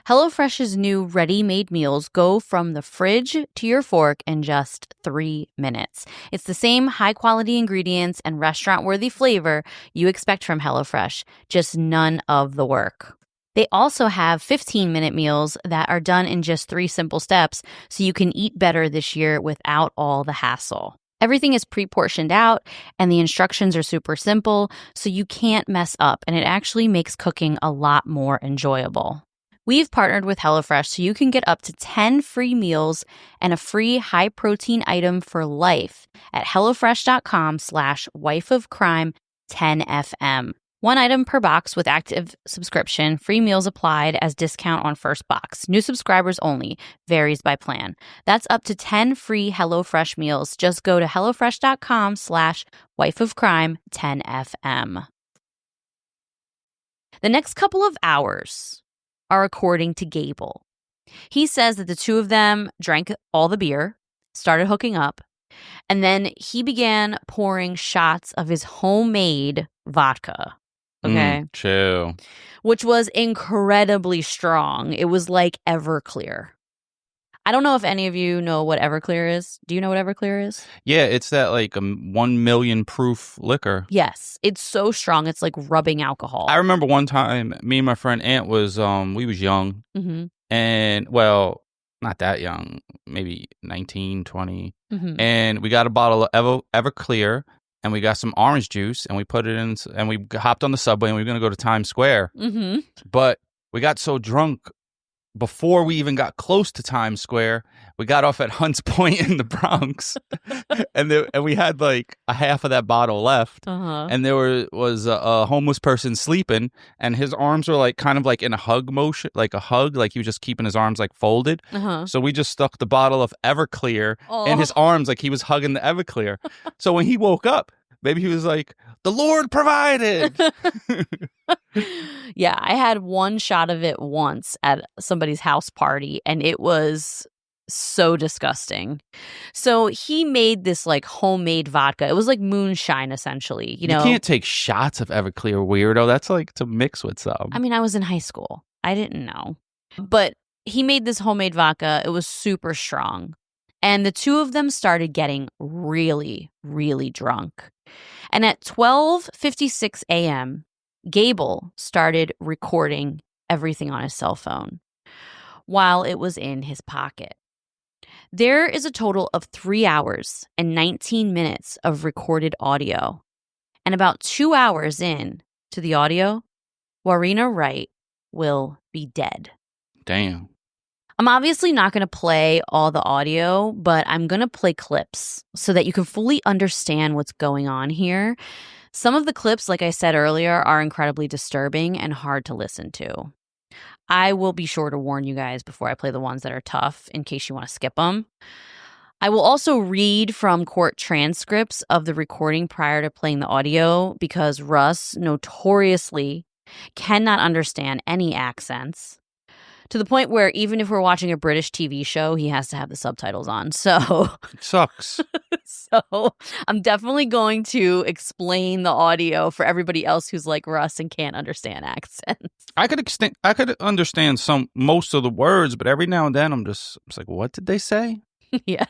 HelloFresh's new ready-made meals go from the fridge to your fork in just 3 minutes. It's the same high-quality ingredients and restaurant-worthy flavor you expect from HelloFresh, just none of the work. They also have 15-minute meals that are done in just 3 simple steps, so you can eat better this year without all the hassle. Everything is pre-portioned out, and the instructions are super simple, so you can't mess up, and it actually makes cooking a lot more enjoyable. We've partnered with HelloFresh so you can get up to 10 free meals and a free high-protein item for life at HelloFresh.com/wifeofcrime10FM. 1 item per box with active subscription. Free meals applied as discount on first box. New subscribers only. Varies by plan. That's up to 10 free HelloFresh meals. Just go to HelloFresh.com/wifeofcrime10FM. The next couple of hours are according to Gable. He says that the two of them drank all the beer, started hooking up, and then he began pouring shots of his homemade vodka. Okay. Chill. Which was incredibly strong. It was like Everclear. I don't know if any of you know what Everclear is. Do you know what Everclear is? Yeah, it's that like 1 million proof liquor. Yes. It's so strong. It's like rubbing alcohol. I remember one time, me and my friend Aunt we was young, Mm-hmm. and well, not that young, maybe 19, 20, Mm-hmm. and we got a bottle of Everclear, and we got some orange juice, and we put it in, and we hopped on the subway, and we were going to go to Times Square, Mm-hmm. but we got so drunk before we even got close to Times Square. We got off at Hunts Point in the Bronx, and we had like a half of that bottle left. Uh-huh. And there was a homeless person sleeping, and his arms were like kind of like in a hug motion, like a hug, like he was just keeping his arms like folded. Uh-huh. So we just stuck the bottle of Everclear in his arms, like he was hugging the Everclear. So when he woke up, maybe he was like, "The Lord provided." Yeah, I had one shot of it once at somebody's house party, and it was so disgusting. So he made this like homemade vodka. It was like moonshine, essentially. You know, can't take shots of Everclear, weirdo. That's like to mix with some. I mean, I was in high school. I didn't know. But he made this homemade vodka. It was super strong. And the two of them started getting really, really drunk. And at 12:56 a.m., Gable started recording everything on his cell phone while it was in his pocket. There is a total of 3 hours and 19 minutes of recorded audio. And about 2 hours in to the audio, Warriena Wright will be dead. Damn. I'm obviously not going to play all the audio, but I'm going to play clips so that you can fully understand what's going on here. Some of the clips, like I said earlier, are incredibly disturbing and hard to listen to. I will be sure to warn you guys before I play the ones that are tough in case you want to skip them. I will also read from court transcripts of the recording prior to playing the audio because Russ notoriously cannot understand any accents, to the point where even if we're watching a British TV show, he has to have the subtitles on. So It sucks. So I'm definitely going to explain the audio for everybody else who's like Russ and can't understand accents. I could understand most of the words, but every now and then I'm like, what did they say? Yeah.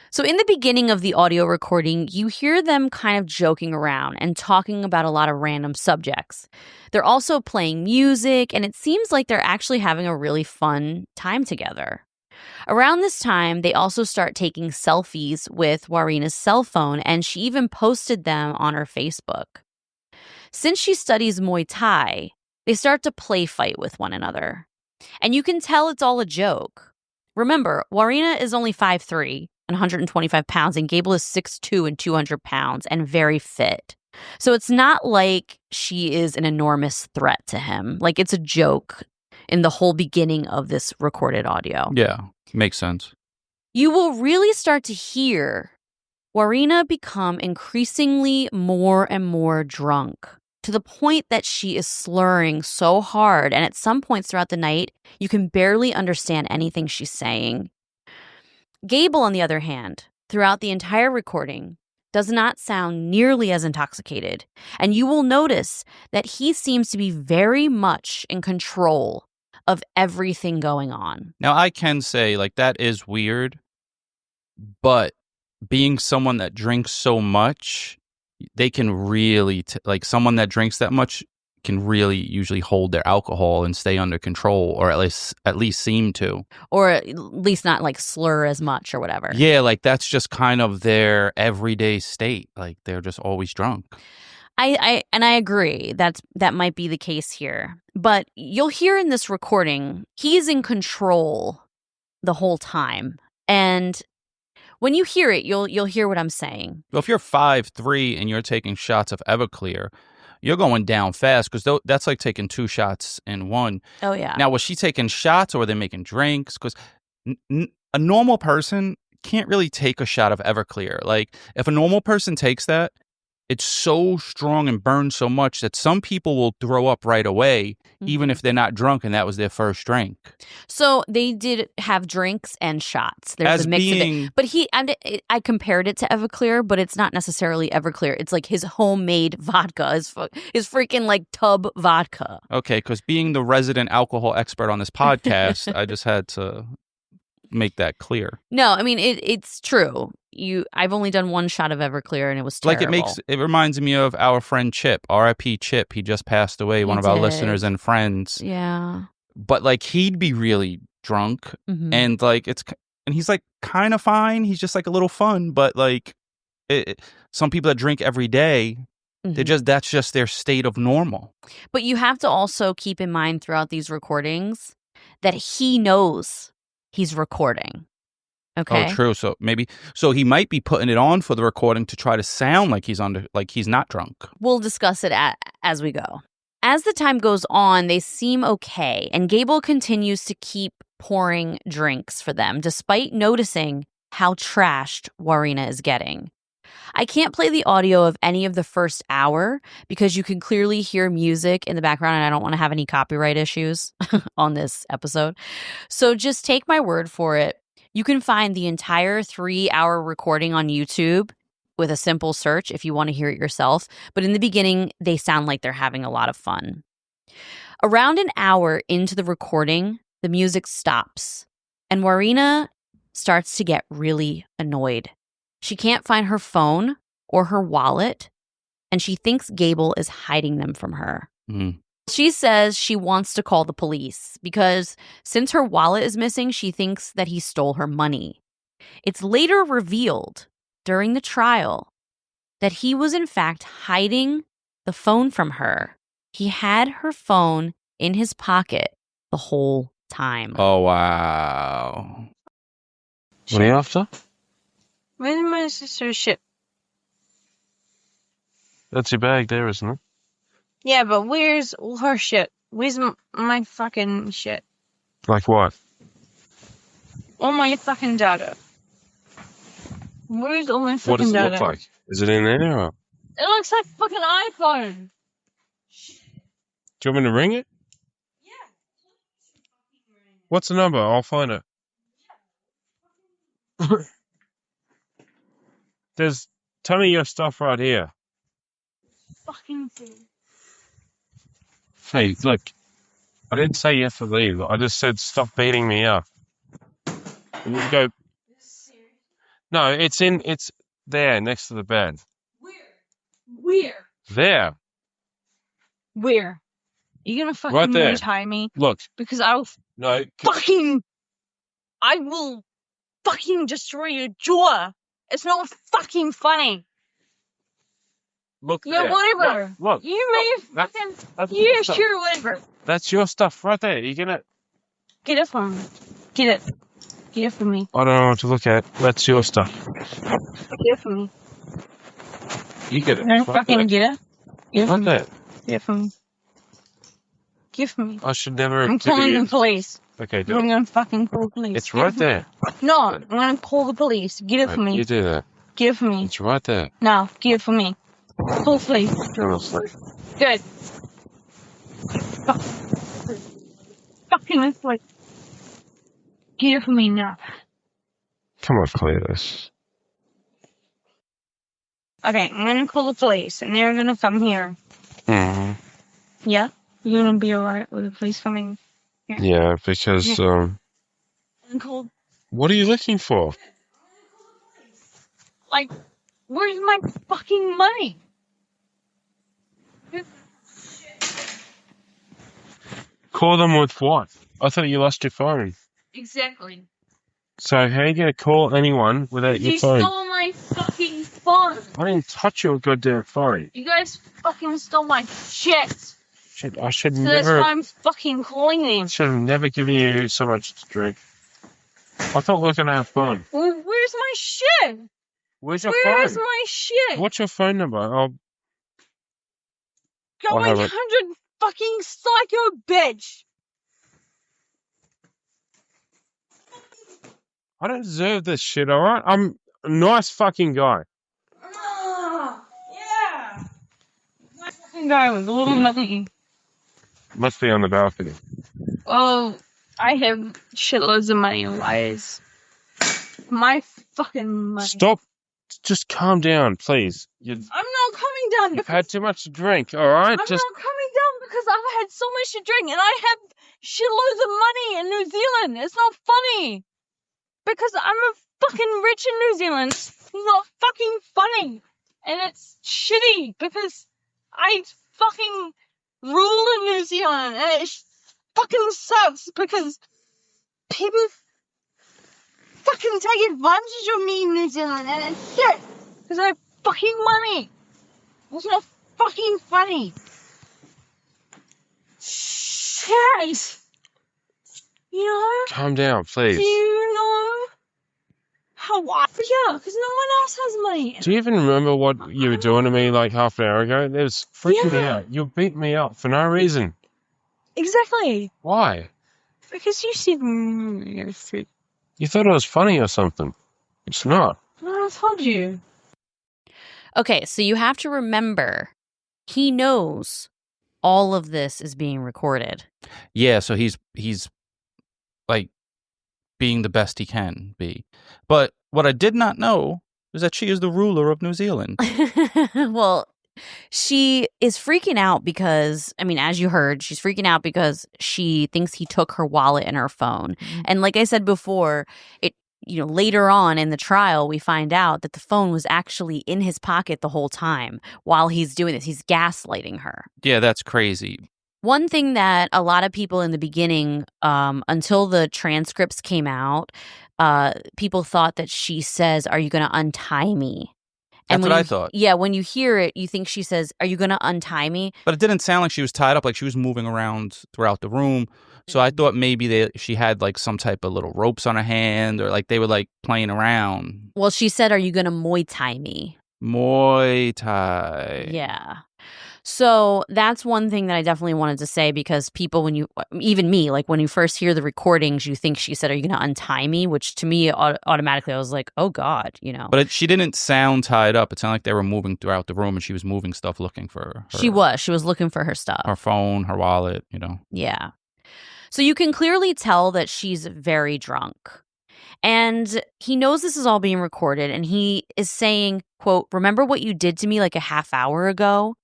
So in the beginning of the audio recording, you hear them kind of joking around and talking about a lot of random subjects. They're also playing music, and it seems like they're actually having a really fun time together. Around this time, they also start taking selfies with Warriena's cell phone, and she even posted them on her Facebook. Since she studies Muay Thai, they start to play fight with one another. And you can tell it's all a joke. Remember, Warriena is only 5'3" and 125 pounds, and Gable is 6'2" and 200 pounds and very fit. So it's not like she is an enormous threat to him. Like, it's a joke in the whole beginning of this recorded audio. Yeah, makes sense. You will really start to hear Warriena become increasingly more and more drunk, to the point that she is slurring so hard, and at some points throughout the night, you can barely understand anything she's saying. Gable, on the other hand, throughout the entire recording, does not sound nearly as intoxicated, and you will notice that he seems to be very much in control of everything going on. Now, I can say, like, that is weird, but being someone that drinks so much, they can really, like, someone that drinks that much can really usually hold their alcohol and stay under control, or at least seem to. Or at least not, like, slur as much or whatever. Yeah, like, that's just kind of their everyday state. Like, they're just always drunk. I agree that might be the case here. But you'll hear in this recording, he's in control the whole time. And when you hear it, you'll hear what I'm saying. Well, if you're 5'3" and you're taking shots of Everclear, you're going down fast, because that's like taking 2 shots in one. Oh, yeah. Now, was she taking shots, or were they making drinks? Because a normal person can't really take a shot of Everclear. Like, if a normal person takes that, it's so strong and burns so much that some people will throw up right away, even if they're not drunk and that was their first drink. So they did have drinks and shots. There's a mix of it. But I compared it to Everclear, but it's not necessarily Everclear. It's like his homemade vodka, his freaking like tub vodka. Okay, because being the resident alcohol expert on this podcast, I just had to make that clear. No, I mean it's true. I've only done one shot of Everclear and it was terrible. It reminds me of our friend Chip, R.I.P. Chip. He just passed away, one of our listeners and friends. Yeah. But like he'd be really drunk and like and he's like kind of fine. He's just like a little fun, but like some people that drink every day, that's just their state of normal. But you have to also keep in mind throughout these recordings that he knows he's recording. Okay. Oh, true. So he might be putting it on for the recording to try to sound like he's not drunk. We'll discuss it as we go. As the time goes on, they seem okay, and Gable continues to keep pouring drinks for them, despite noticing how trashed Warriena is getting. I can't play the audio of any of the first hour because you can clearly hear music in the background, and I don't want to have any copyright issues on this episode. So just take my word for it. You can find the entire 3-hour recording on YouTube with a simple search if you want to hear it yourself. But in the beginning, they sound like they're having a lot of fun. Around an hour into the recording, the music stops, and Warriena starts to get really annoyed. She can't find her phone or her wallet, and she thinks Gable is hiding them from her. She says she wants to call the police because since her wallet is missing, she thinks that he stole her money. It's later revealed during the trial that he was in fact hiding the phone from her. He had her phone in his pocket the whole time. Oh, wow. What are you after? Where's my sister's shit? That's your bag there, isn't it? Yeah, but where's her shit? Where's my fucking shit? Like what? All my fucking data. Where's all my fucking What does it data? look like? Is it in there? Or? It looks like fucking iPhone. Do you want me to ring it? Yeah. What's the number? I'll find it. Tell me your stuff right here. Fucking thing. Hey, look. I didn't say you have to leave. I just said stop beating me up. And you go. No, it's there next to the bed. Where? There. Where? You gonna fucking Right there. tie me? Look. Because I will fucking destroy your jaw. It's not fucking funny. Look. Yeah, there. whatever. Look. You may fucking. That's Yeah, stuff. sure, whatever. That's your stuff right there. You're gonna. Get it from me. Get it. Get it from me. I don't know what to look at. That's your stuff. Get it from me. You get it. No, Right fucking there. get it. Get it Right from me. there. Get it from me. Get it from me. I should never have I'm calling the police. Okay, do I'm it. gonna fucking call the police. It's right there. No, I'm gonna call the police. Get it from me. You do that. Get it from me. It's right there. No, get it from me. Call the police. Go to sleep. Good. Fucking asleep. Get it from me now. Come on, clear this. Okay, I'm gonna call the police, and they're gonna come here. Mm-hmm. Yeah? You're gonna be alright with the police coming? Yeah, because, I'm called. what are you looking for? Like, where's my fucking money? Call them with what? I thought you lost your phone. Exactly. So how are you going to call anyone without your You phone? stole my fucking phone. I didn't touch your goddamn phone. You guys fucking stole my shit. Shit, I should So that's why never... I'm fucking calling them. should have never given you so much to drink. I thought we were going to have fun. Well, where's my shit? Where's your Where's phone? my shit? What's your phone number? Go I'll have 800 it. fucking psycho bitch. I don't deserve this shit, alright? I'm a nice fucking guy. Yeah. My fucking guy with a little money. Must be on the balcony. Oh, I have shitloads of money always. My fucking money. Stop. Just calm down, please. I'm not coming down You've because had too much to drink, alright? I'm not coming down because I've had so much to drink and I have shitloads of money in New Zealand. It's not funny. because I'm a fucking rich in New Zealand. It's not fucking funny. And it's shitty because I fucking rule in New Zealand. And it fucking sucks because people fucking take advantage of me in New Zealand. And it's shit because I have fucking money. It's not fucking funny. Shit. You know? Calm down, please. Do you know how I... Yeah, because no one else has money. Do you even remember what you were doing to me like half an hour ago? It was freaking me out. You beat me up for no reason. Exactly. Why? Because you said... You thought it was funny or something. It's not. I told you. Okay, so you have to remember, he knows all of this is being recorded. Yeah, so he's like being the best he can be. But what I did not know is that she is the ruler of New Zealand. Well, she is freaking out because, I mean, as you heard, she's freaking out because she thinks he took her wallet and her phone. And like I said before, later on in the trial, we find out that the phone was actually in his pocket the whole time while he's doing this. He's gaslighting her. Yeah, that's crazy. One thing that a lot of people in the beginning, until the transcripts came out, people thought that she says, "Are you going to untie me?" That's what I thought. Yeah, when you hear it, you think she says, "Are you going to untie me?" But it didn't sound like she was tied up, like she was moving around throughout the room. So I thought maybe she had like some type of little ropes on her hand, or like they were like playing around. Well, she said, "Are you going to Muay Thai me?" Muay Thai. Yeah. So that's one thing that I definitely wanted to say, because people, even me, like when you first hear the recordings, you think she said, "Are you going to untie me?" Which to me, automatically, I was like, oh God, you know. But she didn't sound tied up. It sounded like they were moving throughout the room and she was moving stuff looking for her. She was looking for her stuff. Her phone, her wallet, Yeah. So you can clearly tell that she's very drunk. And he knows this is all being recorded, and he is saying, quote, "Remember what you did to me like a half hour ago?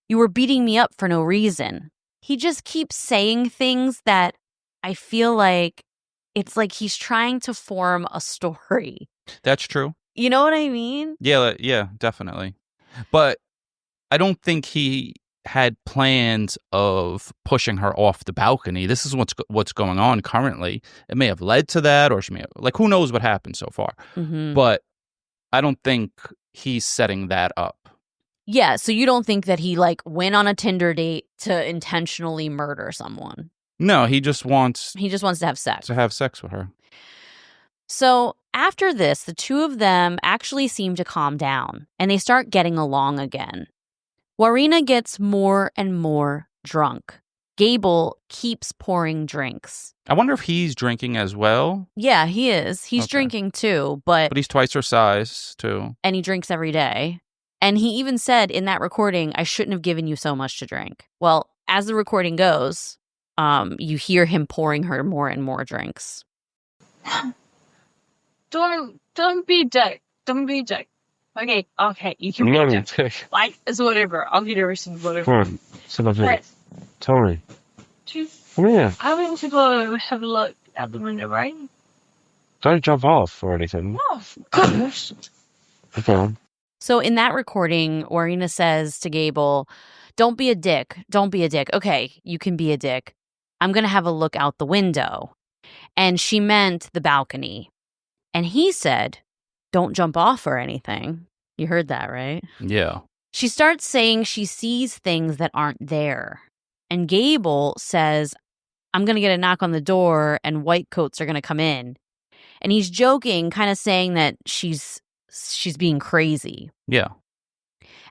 You were beating me up for no reason." He just keeps saying things that I feel like it's like he's trying to form a story. That's true. You know what I mean? Yeah, definitely. But I don't think he had plans of pushing her off the balcony. This is what's going on currently. It may have led to that, or she may have, who knows what happened so far. Mm-hmm. But I don't think he's setting that up. Yeah, so you don't think that he went on a Tinder date to intentionally murder someone? No, he just wants to have sex. To have sex with her. So after this, the two of them actually seem to calm down, and they start getting along again. Warriena gets more and more drunk. Gable keeps pouring drinks. I wonder if he's drinking as well. Yeah, he is. He's drinking too, but he's twice her size too. And he drinks every day. And he even said in that recording, "I shouldn't have given you so much to drink." Well, as the recording goes, you hear him pouring her more and more drinks. Don't be a dick. Don't be a dick. Okay, you can be a dick. It's whatever. I'll get everything, whatever. Come on, sit up here. Tell me. Come here. I want to go have a look out the window, right? Don't jump off or anything. Oh, gosh. Okay. On. So in that recording, Warriena says to Gable, "Don't be a dick. Don't be a dick." Okay, you can be a dick. I'm going to have a look out the window. And she meant the balcony. And he said, "Don't jump off or anything." You heard that, right? Yeah. She starts saying she sees things that aren't there. And Gable says, "I'm going to get a knock on the door and white coats are going to come in." And he's joking, kind of saying that she's being crazy. Yeah.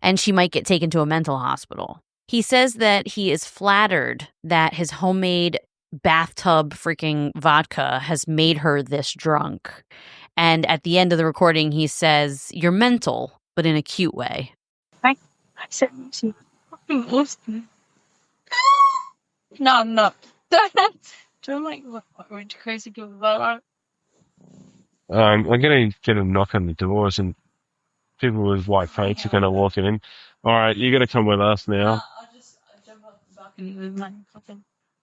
And she might get taken to a mental hospital. He says that he is flattered that his homemade bathtub freaking vodka has made her this drunk. And at the end of the recording, he says, "You're mental, but in a cute way." I said, fucking awesome. No. Don't what went crazy people about that. I'm going to get a knock on the doors and people with white coats are going to walk in. All right, you got to come with us now. I'll just jump up the balcony with my fucking...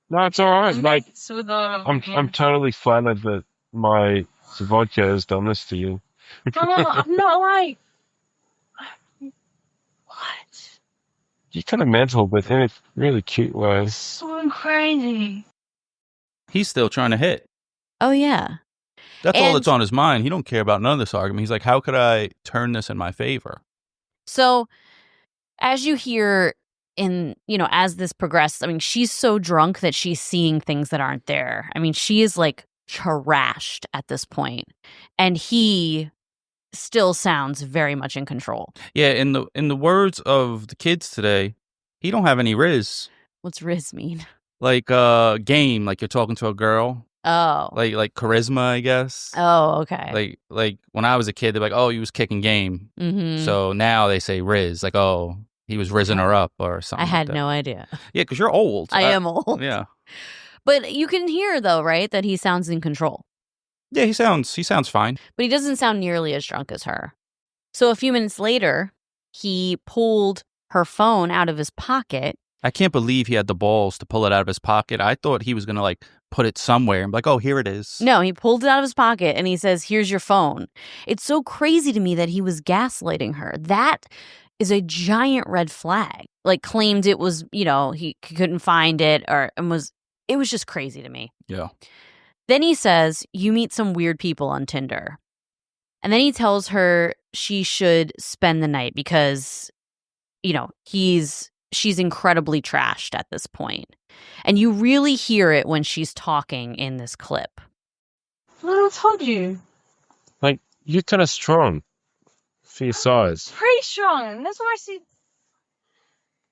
No, it's all right. I'm totally flattered that my So vodka has done this to you. No, I'm not like. What? You're kind of mental, but in a really cute way. So crazy. He's still trying to hit. Oh, yeah. That's all And- that's on his mind. He don't care about none of this argument. He's like, how could I turn this in my favor? So as you hear as this progresses, I mean, she's so drunk that she's seeing things that aren't there. I mean, she is like trashed at this point, and he still sounds very much in control. Yeah, in the words of the kids today, he don't have any riz. What's Riz mean? Like game, like you're talking to a girl. Oh. Like charisma, I guess. Oh, okay. Like when I was a kid, they're like, oh, he was kicking game. Mm-hmm. So now they say riz, like, oh, he was rizzing her up or something. I had like that. no idea. Yeah, because you're old. I am old. Yeah. But you can hear, though, right, that he sounds in control. Yeah, he sounds fine. But he doesn't sound nearly as drunk as her. So a few minutes later, he pulled her phone out of his pocket. I can't believe he had the balls to pull it out of his pocket. I thought he was going to like put it somewhere and be like, oh, here it is. No, he pulled it out of his pocket and he says, here's your phone. It's so crazy to me that he was gaslighting her. That is a giant red flag. Like claimed it was, he couldn't find it it was just crazy to me. Yeah. Then he says, you meet some weird people on Tinder. And then he tells her she should spend the night because, she's incredibly trashed at this point. And you really hear it when she's talking in this clip. I told you. Like, you're kind of strong for your size. Pretty strong. That's why I see.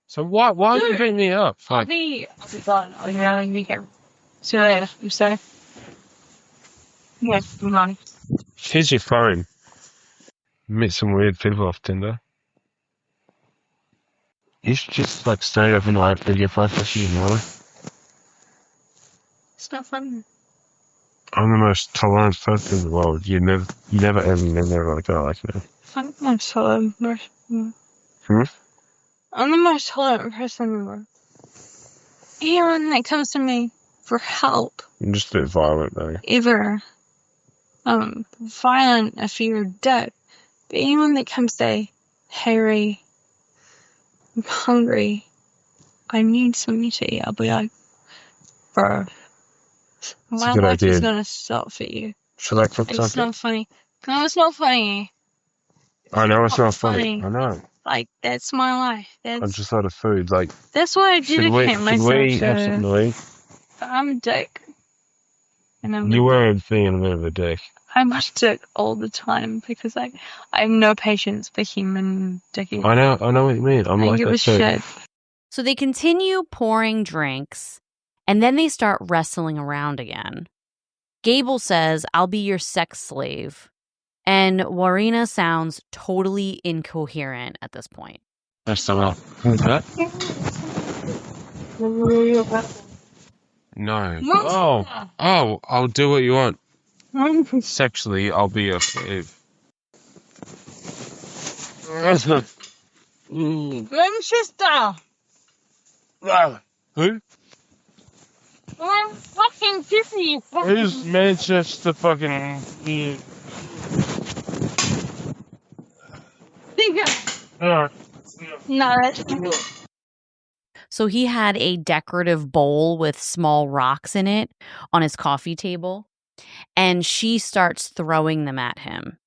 So why are you beating me up? I'll Like, be gone. I'll be here. See you later. You say? Yes, I'm on. here's your phone. Meet some weird people off Tinder. You should just like stay overnight with your phone for you, know? It's not fun. I'm the most tolerant person in the world. You never ever like go like me. I'm the most tolerant person. I'm the most tolerant person in the world. Anyone that comes to me for help, I'm just a bit violent though. either violent if you're dead, but anyone that comes say, hey Ray, I'm hungry, I need something to eat, I'll be like, bro, my good life idea. is gonna stop for you. Should I cook It's something? not funny. No, it's not funny. I know it's not not funny. funny. I know. Like, that's my life. I'm just out of food. Like, That's why I should we dedicate myself have something to. to eat? I'm a dick. And You were being a bit of a dick. I'm a dick all the time because I have no patience for human dicking. I know what you mean. I'm I like give that a too. shit. So they continue pouring drinks, and then they start wrestling around again. Gable says, I'll be your sex slave. And Warriena sounds totally incoherent at this point. That's someone else. No. Oh, I'll do what you want. Sexually, I'll be a slave. Manchester! Who? I'm fucking Disney. Who's Manchester fucking... No, that's So he had a decorative bowl with small rocks in it on his coffee table, and she starts throwing them at him.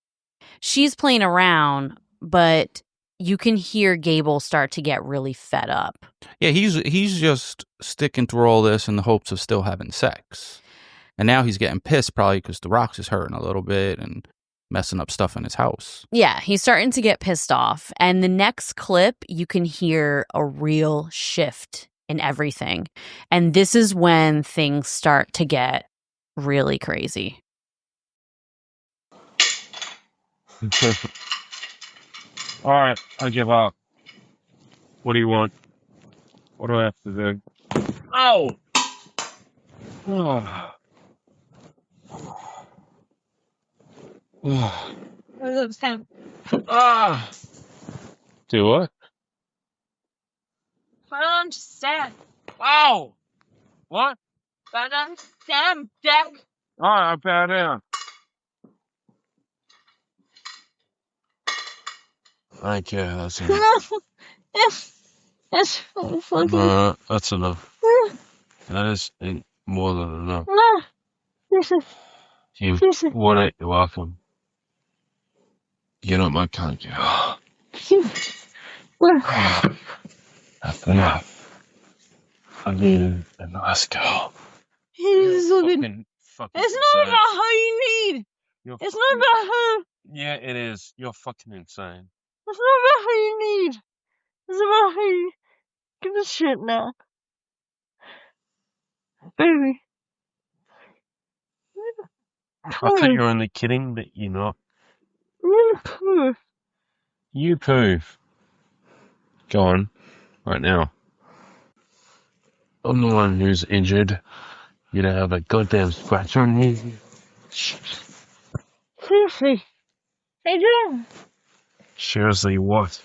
She's playing around, but you can hear Gable start to get really fed up. Yeah, he's just sticking through all this in the hopes of still having sex. And now he's getting pissed probably because the rocks is hurting a little bit and messing up stuff in his house. Yeah, he's starting to get pissed off. And the next clip, you can hear a real shift in everything. And this is when things start to get really crazy. All right, I give up. What do you want? What do I have to do? Ow! Oh. Sam. Ah! Do what? I don't understand. Ow! What? I don't understand, Jack. All right, I bow down. Okay, that's enough. That's fucking. No, that's enough. That is more than enough. No. This is. You're welcome. You're not my kind of girl. That's enough. I need a nice girl. He's looking. Fucking It's not about how you need. It's not about how. Yeah, it is. You're fucking insane. It's not about how you need. It's about how you. Give a shit now. Baby. I thought you were only kidding, but you're not. You poo. Go on. Right now. I'm the one who's injured. You don't have a goddamn scratch on you. Seriously. Hey, John. Seriously, what?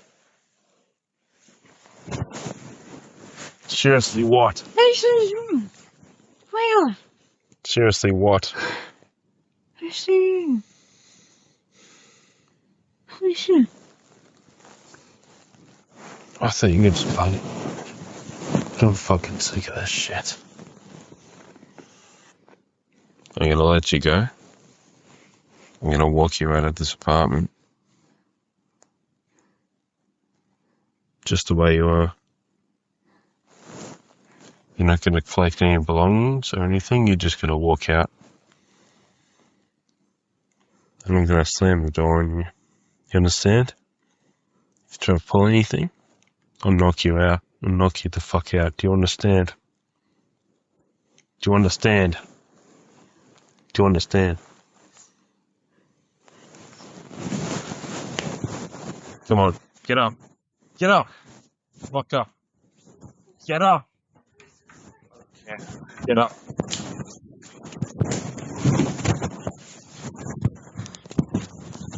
Seriously, what? Hey, John. Hang on. Seriously, what? I see you. Holy shit. I thought you could just find it. I'm fucking sick of this shit. I'm gonna let you go. I'm gonna walk you out of this apartment. Just the way you are. You're not gonna collect any belongings or anything, you're just gonna walk out. And I'm gonna slam the door on you. You understand? If you try to pull anything, I'll knock you out. I'll knock you the fuck out. Do you understand? Do you understand? Do you understand? Come on. Get up. Get up. Fuck up. Get up. Yeah. Get up.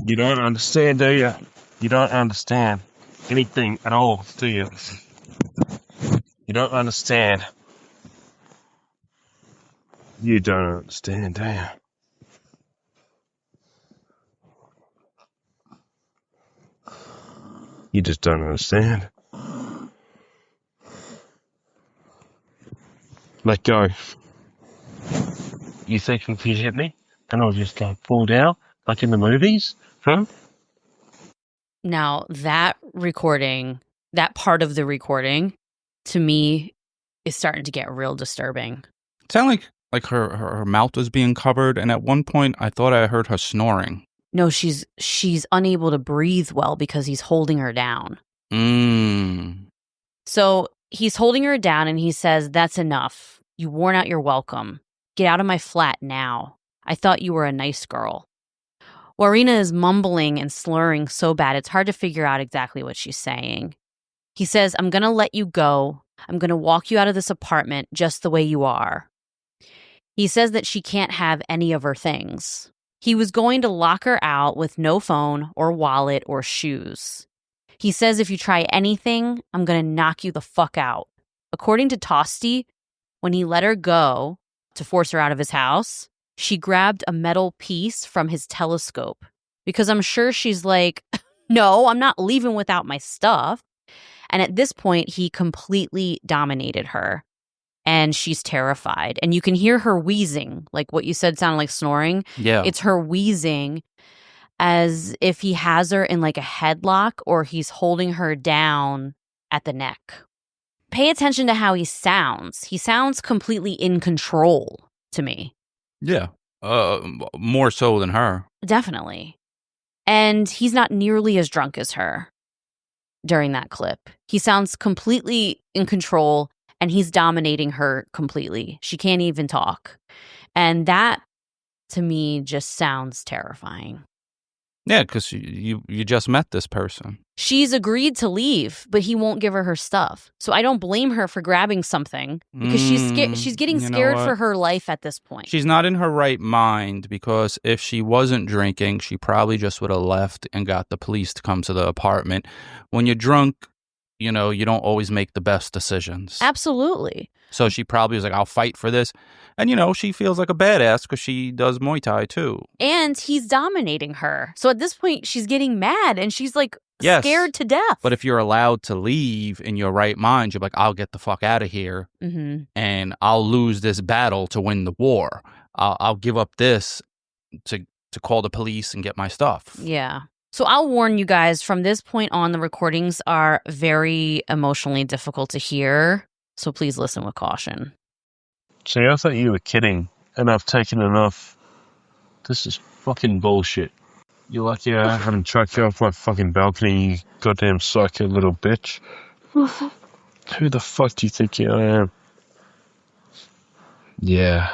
You don't understand, do you? You don't understand anything at all, do you? You don't understand. You don't understand, do you? You just don't understand. Let go. You think you can hit me? And I'll just fall down, like in the movies? Huh? Now, that recording, that part of the recording, to me, is starting to get real disturbing. It sounded like her mouth was being covered, and at one point I thought I heard her snoring. No, she's unable to breathe well because he's holding her down. So he's holding her down and he says, "That's enough. You worn out your welcome. Get out of my flat now. I thought you were a nice girl." Warriena is mumbling and slurring so bad it's hard to figure out exactly what she's saying. He says, "I'm going to let you go. I'm going to walk you out of this apartment just the way you are." He says that she can't have any of her things. He was going to lock her out with no phone or wallet or shoes. He says, "If you try anything, I'm going to knock you the fuck out." According to Tostee, when he let her go to force her out of his house, she grabbed a metal piece from his telescope because I'm sure she's like, "No, I'm not leaving without my stuff." And at this point, he completely dominated her. And she's terrified. And you can hear her wheezing, like what you said sounded like snoring. Yeah. It's her wheezing as if he has her in like a headlock or he's holding her down at the neck. Pay attention to how he sounds. He sounds completely in control to me. Yeah. More so than her. Definitely. And he's not nearly as drunk as her during that clip. He sounds completely in control. And he's dominating her completely. She can't even talk. And that, to me, just sounds terrifying. Yeah, because you just met this person. She's agreed to leave, but he won't give her stuff. So I don't blame her for grabbing something because she's getting scared for her life at this point. She's not in her right mind because if she wasn't drinking, she probably just would have left and got the police to come to the apartment. When you're drunk, you know, you don't always make the best decisions. Absolutely. So she probably was like, I'll fight for this. And, you know, she feels like a badass because she does Muay Thai too. And he's dominating her. So at this point, she's getting mad and she's like Yes, scared to death. But if you're allowed to leave in your right mind, you're like, I'll get the fuck out of here and I'll lose this battle to win the war. I'll give up this to call the police and get my stuff. Yeah. So I'll warn you guys, from this point on, the recordings are very emotionally difficult to hear. So please listen with caution. See, I thought you were kidding, and I've taken enough. This is fucking bullshit. You're lucky I haven't chucked you off my fucking balcony, you goddamn psycho little bitch. Who the fuck do you think I am? Yeah,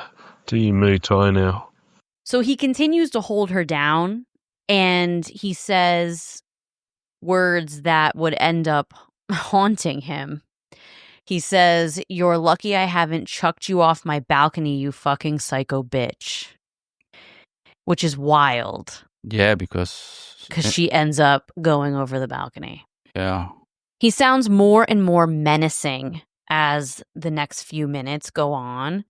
do you Muay Thai now? So he continues to hold her down, and he says words that would end up haunting him. He says, "You're lucky I haven't chucked you off my balcony, you fucking psycho bitch." Which is wild. Yeah, because she ends up going over the balcony. Yeah. He sounds more and more menacing as the next few minutes go on.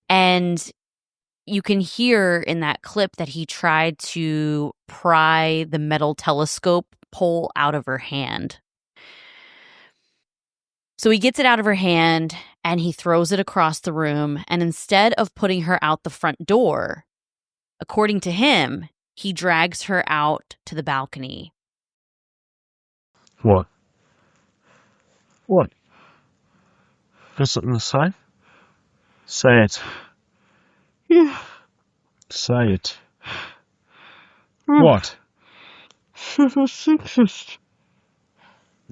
And you can hear in that clip that he tried to pry the metal telescope pole out of her hand. So he gets it out of her hand and he throws it across the room. And instead of putting her out the front door, according to him, he drags her out to the balcony. What? What? Got something to say? Say it. Yeah. Say it. What? She's a sexist.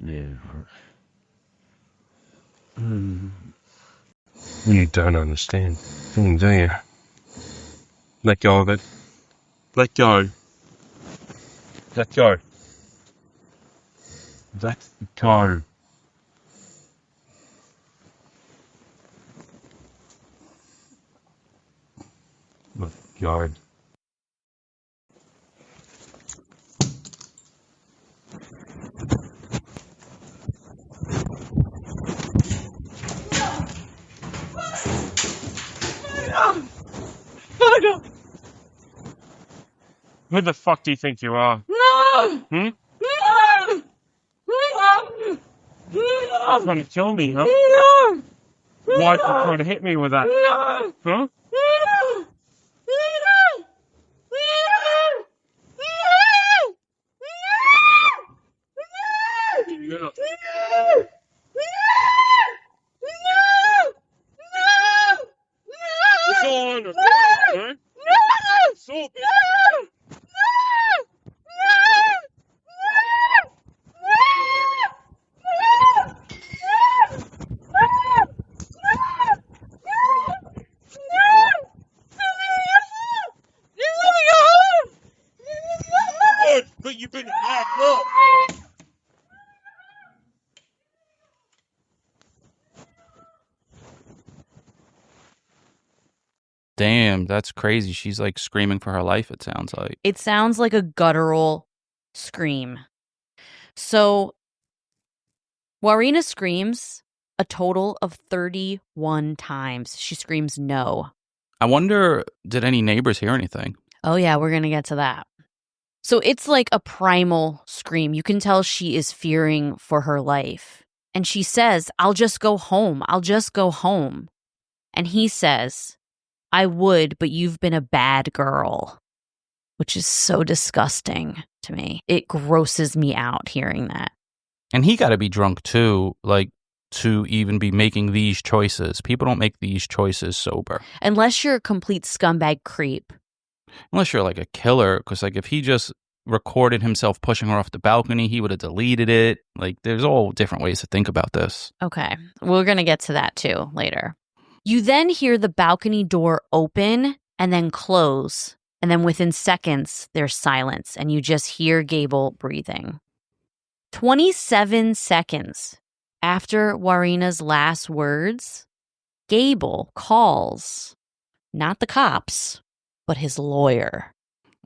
Yeah. You don't understand, do you? Let go of it. Let go. Let go. Let go. Let go. Who the fuck do you think you are? No! Hmm? No! No! You're trying to kill me, huh? No! Why'd you try to hit me with that? No! Huh? No! Yeah. It's all on us, huh? It's all good, but you've been hacked up. Damn, that's crazy. She's like screaming for her life, it sounds like. It sounds like a guttural scream. So Warriena screams a total of 31 times. She screams no. I wonder, did any neighbors hear anything? Oh yeah, we're going to get to that. So it's like a primal scream. You can tell she is fearing for her life. And she says, "I'll just go home. I'll just go home." And he says, "I would, but you've been a bad girl," which is so disgusting to me. It grosses me out hearing that. And he got to be drunk too, like, to even be making these choices. People don't make these choices sober. Unless you're a complete scumbag creep. Unless you're like a killer, because like if he just recorded himself pushing her off the balcony, he would have deleted it. Like there's all different ways to think about this. Okay, we're going to get to that too later. You then hear the balcony door open and then close. And then within seconds, there's silence and you just hear Gable breathing. 27 seconds after Warriena's last words, Gable calls, not the cops, but his lawyer.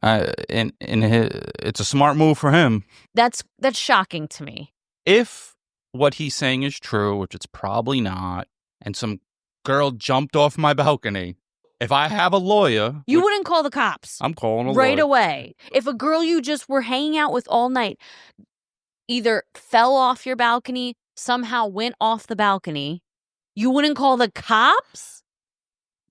It's a smart move for him. That's shocking to me. If what he's saying is true, which it's probably not, and some girl jumped off my balcony, if I have a lawyer... You wouldn't call the cops. I'm calling a right lawyer. away. If a girl you just were hanging out with all night either fell off your balcony, somehow went off the balcony, you wouldn't call the cops?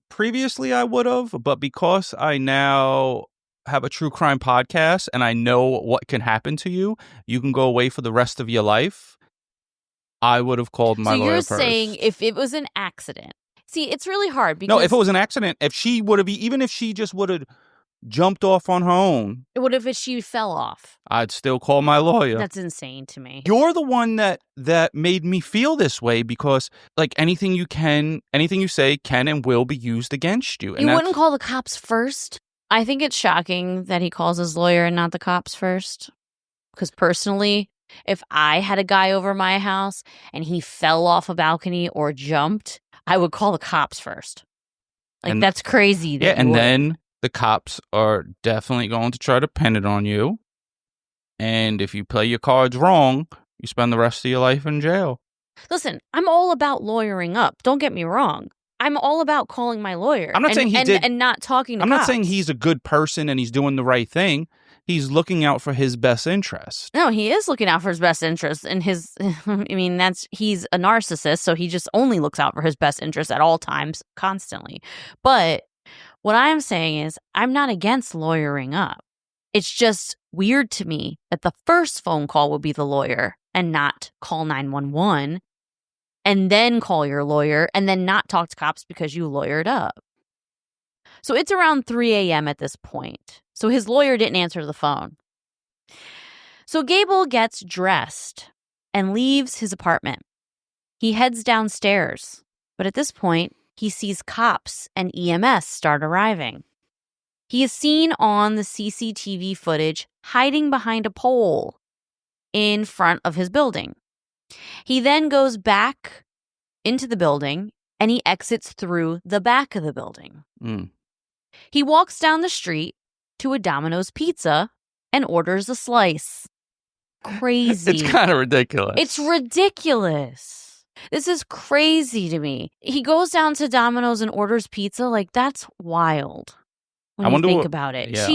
Previously, I would have, but because I now have a true crime podcast and I know what can happen to you, you can go away for the rest of your life, I would have called my lawyer So you're first. saying if it was an accident. See, it's really hard because... No, if it was an accident, if she would have, even if she just would have jumped off on her own... What if she fell off? I'd still call my lawyer. That's insane to me. You're the one that made me feel this way because, like, anything you say can and will be used against you. And You wouldn't call the cops first? I think it's shocking that he calls his lawyer and not the cops first. Because personally, if I had a guy over my house and he fell off a balcony or jumped, I would call the cops first. Like, that's crazy. Yeah, and then the cops are definitely going to try to pin it on you. And if you play your cards wrong, you spend the rest of your life in jail. Listen, I'm all about lawyering up. Don't get me wrong. I'm all about calling my lawyer. I'm not saying he did, and not talking to I'm cops. not saying he's a good person and he's doing the right thing. He's looking out for his best interest. No, he is looking out for his best interest. And he's a narcissist, so he just only looks out for his best interest at all times, constantly. But what I'm saying is I'm not against lawyering up. It's just weird to me that the first phone call would be the lawyer and not call 911 and then call your lawyer and then not talk to cops because you lawyered up. So it's around 3 a.m. at this point. So his lawyer didn't answer the phone. So Gable gets dressed and leaves his apartment. He heads downstairs, but at this point, he sees cops and EMS start arriving. He is seen on the CCTV footage hiding behind a pole in front of his building. He then goes back into the building and he exits through the back of the building. He walks down the street to a Domino's pizza and orders a slice. Crazy. It's kind of ridiculous. It's ridiculous. This is crazy to me. He goes down to Domino's and orders pizza. Like, that's wild when you think about it. Yeah.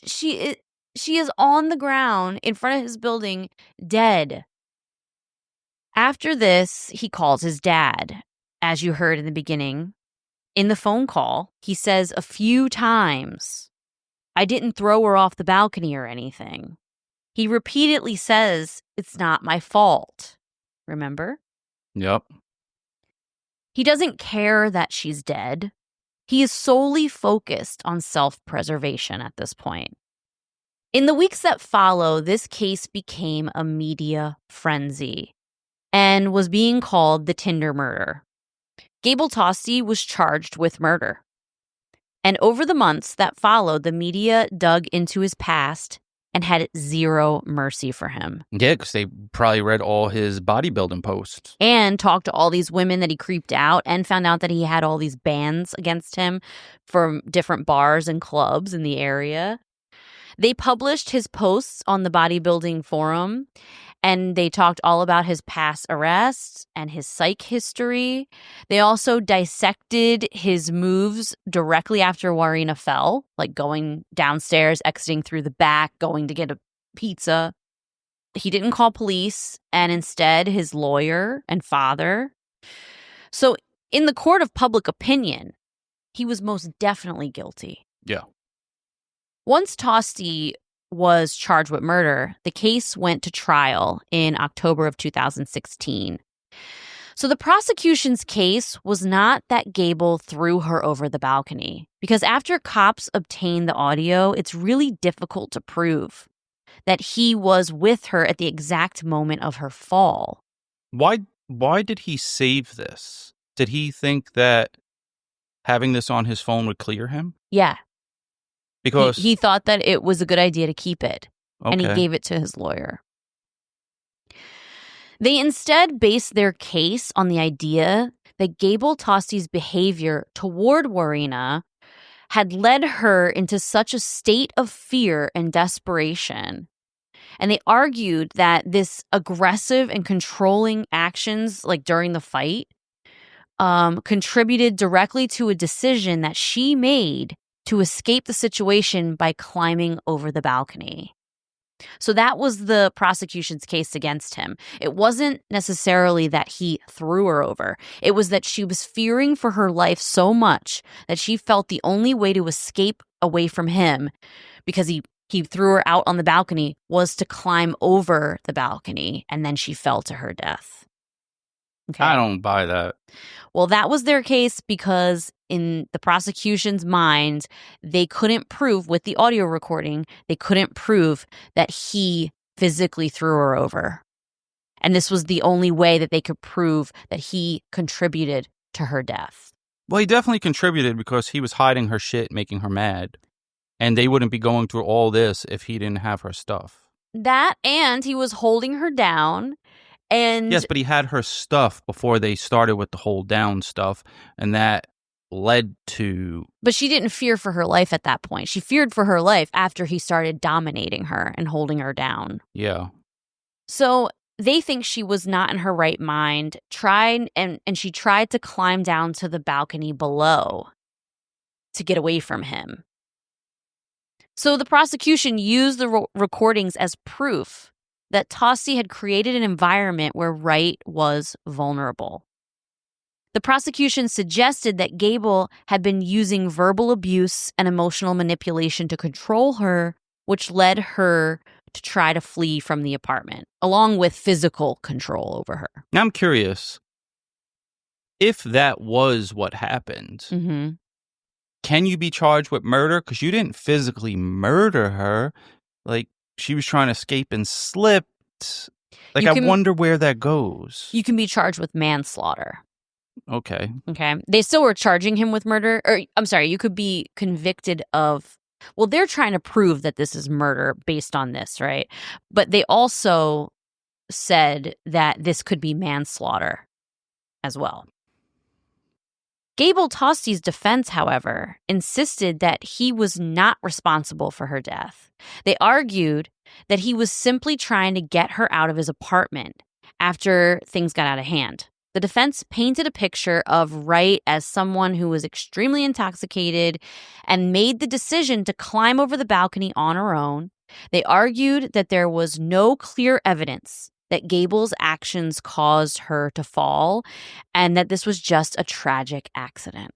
She is on the ground in front of his building, dead. After this, he calls his dad. As you heard in the beginning, in the phone call, he says a few times, "I didn't throw her off the balcony or anything." He repeatedly says, "It's not my fault." Remember? Yep. He doesn't care that she's dead. He is solely focused on self-preservation at this point. In the weeks that follow, this case became a media frenzy and was being called the Tinder murder. Gable Tostee was charged with murder. And over the months that followed, the media dug into his past and had zero mercy for him. Yeah, because they probably read all his bodybuilding posts. And talked to all these women that he creeped out and found out that he had all these bans against him from different bars and clubs in the area. They published his posts on the bodybuilding forum, and they talked all about his past arrests and his psych history. They also dissected his moves directly after Warriena fell, like going downstairs, exiting through the back, going to get a pizza. He didn't call police, and instead his lawyer and father. So in the court of public opinion, he was most definitely guilty. Yeah. Once Tostee was charged with murder, the case went to trial in October of 2016. So the prosecution's case was not that Gable threw her over the balcony, because after cops obtained the audio, it's really difficult to prove that he was with her at the exact moment of her fall. Why did he save this? Did he think that having this on his phone would clear him? Yeah. Because he thought that it was a good idea to keep it, and he Okay. gave it to his lawyer. They instead based their case on the idea that Gable Tostee's behavior toward Warriena had led her into such a state of fear and desperation, And they argued that this aggressive and controlling actions, like during the fight, contributed directly to a decision that she made to escape the situation by climbing over the balcony. So that was the prosecution's case against him. It wasn't necessarily that he threw her over. It was that she was fearing for her life so much that she felt the only way to escape away from him, because he threw her out on the balcony, was to climb over the balcony, and then she fell to her death. Okay. I don't buy that. Well, that was their case because in the prosecution's mind, they couldn't prove with the audio recording, they couldn't prove that he physically threw her over. And this was the only way that they could prove that he contributed to her death. Well, he definitely contributed because he was hiding her shit, making her mad. And they wouldn't be going through all this if he didn't have her stuff. That, and he was holding her down. And yes, but he had her stuff before they started with the hold down stuff, and that led to... But she didn't fear for her life at that point. She feared for her life after he started dominating her and holding her down. Yeah. So they think she was not in her right mind, and she tried to climb down to the balcony below to get away from him. So the prosecution used the recordings as proof that Tostee had created an environment where Wright was vulnerable. The prosecution suggested that Gable had been using verbal abuse and emotional manipulation to control her, which led her to try to flee from the apartment, along with physical control over her. Now I'm curious, if that was what happened, can you be charged with murder? Because you didn't physically murder her. Like, she was trying to escape and slipped. Like, I wonder where that goes. You can be charged with manslaughter. Okay. They still were charging him with murder. Or, I'm sorry, you could be convicted of... Well, they're trying to prove that this is murder based on this, right? But they also said that this could be manslaughter as well. Gable Tostee's defense, however, insisted that he was not responsible for her death. They argued that he was simply trying to get her out of his apartment after things got out of hand. The defense painted a picture of Wright as someone who was extremely intoxicated and made the decision to climb over the balcony on her own. They argued that there was no clear evidence that Gable's actions caused her to fall, and that this was just a tragic accident.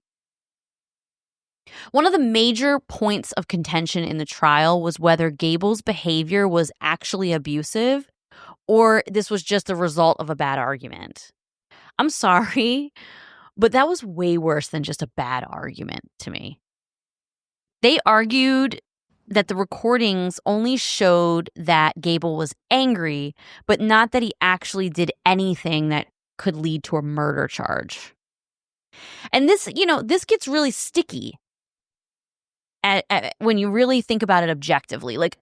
One of the major points of contention in the trial was whether Gable's behavior was actually abusive or this was just the result of a bad argument. I'm sorry, but that was way worse than just a bad argument to me. They argued that the recordings only showed that Gable was angry, but not that he actually did anything that could lead to a murder charge. And this gets really sticky when you really think about it objectively. Like,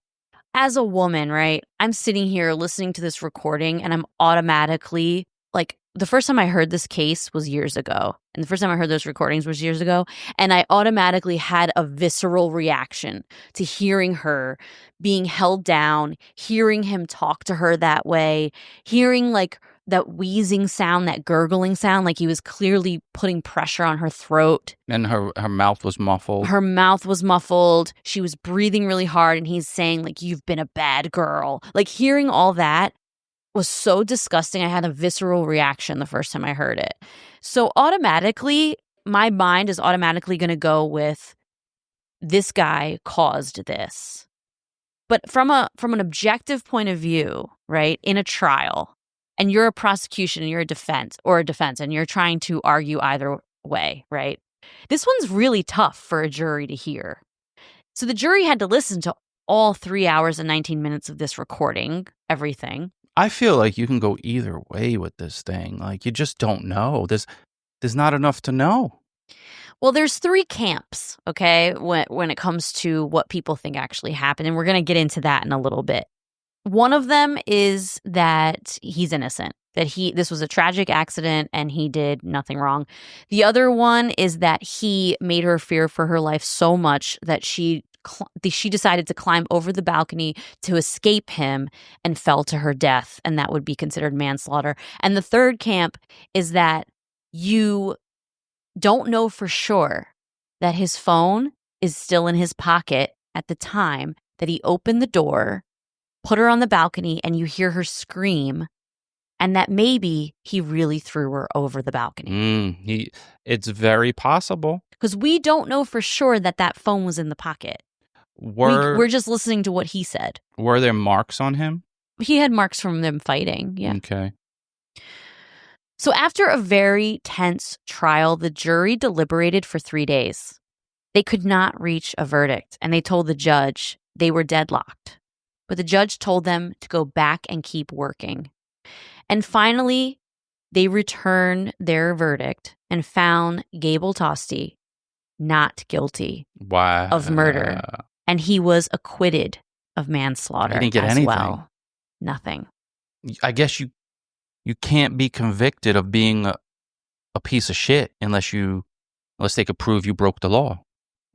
as a woman, right, I'm sitting here listening to this recording and I'm automatically, like, the first time I heard this case was years ago. And the first time I heard those recordings was years ago. And I automatically had a visceral reaction to hearing her being held down, hearing him talk to her that way, hearing like that wheezing sound, that gurgling sound, like he was clearly putting pressure on her throat. And her mouth was muffled. Her mouth was muffled. She was breathing really hard. And he's saying, like, you've been a bad girl. Like, hearing all that was so disgusting. I had a visceral reaction the first time I heard it. So automatically, my mind is automatically going to go with, this guy caused this. But from an objective point of view, right, in a trial, and you're a prosecution and you're a defense, and you're trying to argue either way, right? This one's really tough for a jury to hear. So the jury had to listen to all 3 hours and 19 minutes of this recording, everything. I feel like you can go either way with this thing. Like, you just don't know. There's not enough to know. Well, there's 3 camps, okay, when it comes to what people think actually happened. And we're going to get into that in a little bit. One of them is that he's innocent, that this was a tragic accident and he did nothing wrong. The other one is that he made her fear for her life so much that she she decided to climb over the balcony to escape him and fell to her death, and that would be considered manslaughter. And the third camp is that you don't know for sure that his phone is still in his pocket at the time that he opened the door, put her on the balcony, and you hear her scream, and that maybe he really threw her over the balcony. It's very possible. Because we don't know for sure that that phone was in the pocket. We're just listening to what he said. Were there marks on him? He had marks from them fighting, yeah. Okay. So after a very tense trial, the jury deliberated for 3 days. They could not reach a verdict, and they told the judge they were deadlocked. But the judge told them to go back and keep working. And finally, they returned their verdict and found Gable Tostee not guilty of murder. And he was acquitted of manslaughter He didn't get as anything. well. Nothing. I guess you can't be convicted of being a piece of shit unless they could prove you broke the law.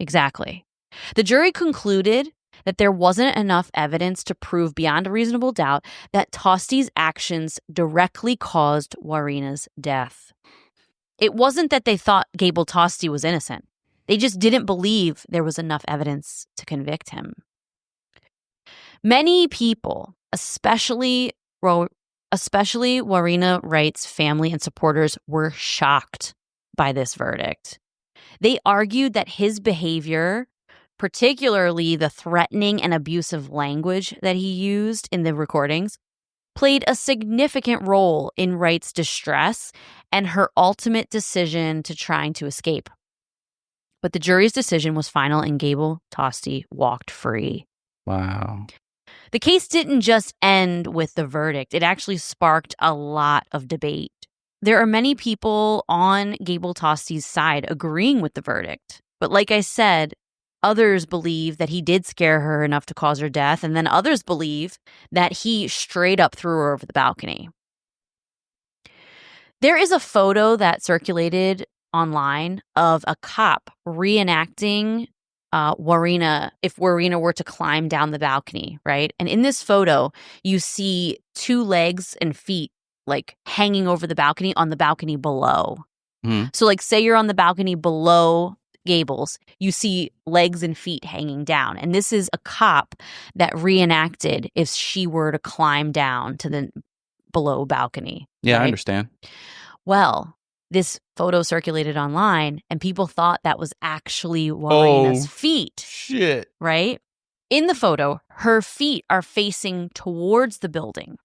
Exactly. The jury concluded that there wasn't enough evidence to prove beyond a reasonable doubt that Tostee's actions directly caused Warriena's death. It wasn't that they thought Gable Tostee was innocent. They just didn't believe there was enough evidence to convict him. Many people, especially Warriena Wright's family and supporters, were shocked by this verdict. They argued that his behavior, particularly the threatening and abusive language that he used in the recordings, played a significant role in Wright's distress and her ultimate decision to trying to escape. But the jury's decision was final, and Gable Tostee walked free. Wow. The case didn't just end with the verdict. It actually sparked a lot of debate. There are many people on Gable Tostee's side agreeing with the verdict. But like I said, others believe that he did scare her enough to cause her death, and then others believe that he straight up threw her over the balcony. There is a photo that circulated online of a cop reenacting Warriena, if Warriena were to climb down the balcony, right? And in this photo, you see 2 legs and feet like hanging over the balcony on the balcony below. So like say you're on the balcony below Gable's, you see legs and feet hanging down. And this is a cop that reenacted if she were to climb down to the below balcony. Yeah, right? I understand. Well, this photo circulated online, and people thought that was actually Warriena's feet. Shit. Right? In the photo, her feet are facing towards the building.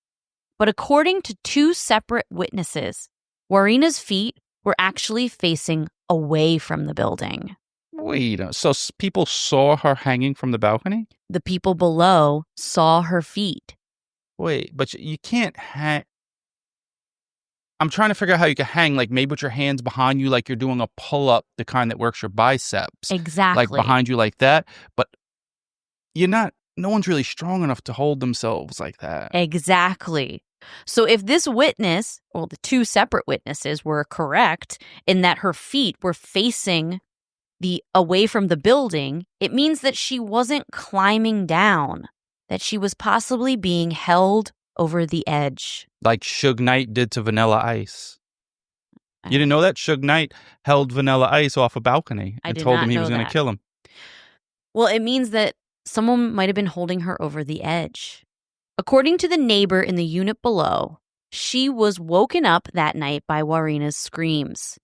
But according to 2 separate witnesses, Warriena's feet were actually facing away from the building. Wait, so people saw her hanging from the balcony? The people below saw her feet. Wait, but you can't hang. I'm trying to figure out how you can hang, like maybe with your hands behind you, like you're doing a pull-up, the kind that works your biceps. Exactly. Like behind you like that. But no one's really strong enough to hold themselves like that. Exactly. So if this witness, or the 2 separate witnesses, were correct in that her feet were facing away from the building, it means that she wasn't climbing down, that she was possibly being held over the edge. Like Suge Knight did to Vanilla Ice. You didn't know that? Suge Knight held Vanilla Ice off a balcony and told him he was going to kill him. Well, it means that someone might have been holding her over the edge. According to the neighbor in the unit below, she was woken up that night by Warriena's screams.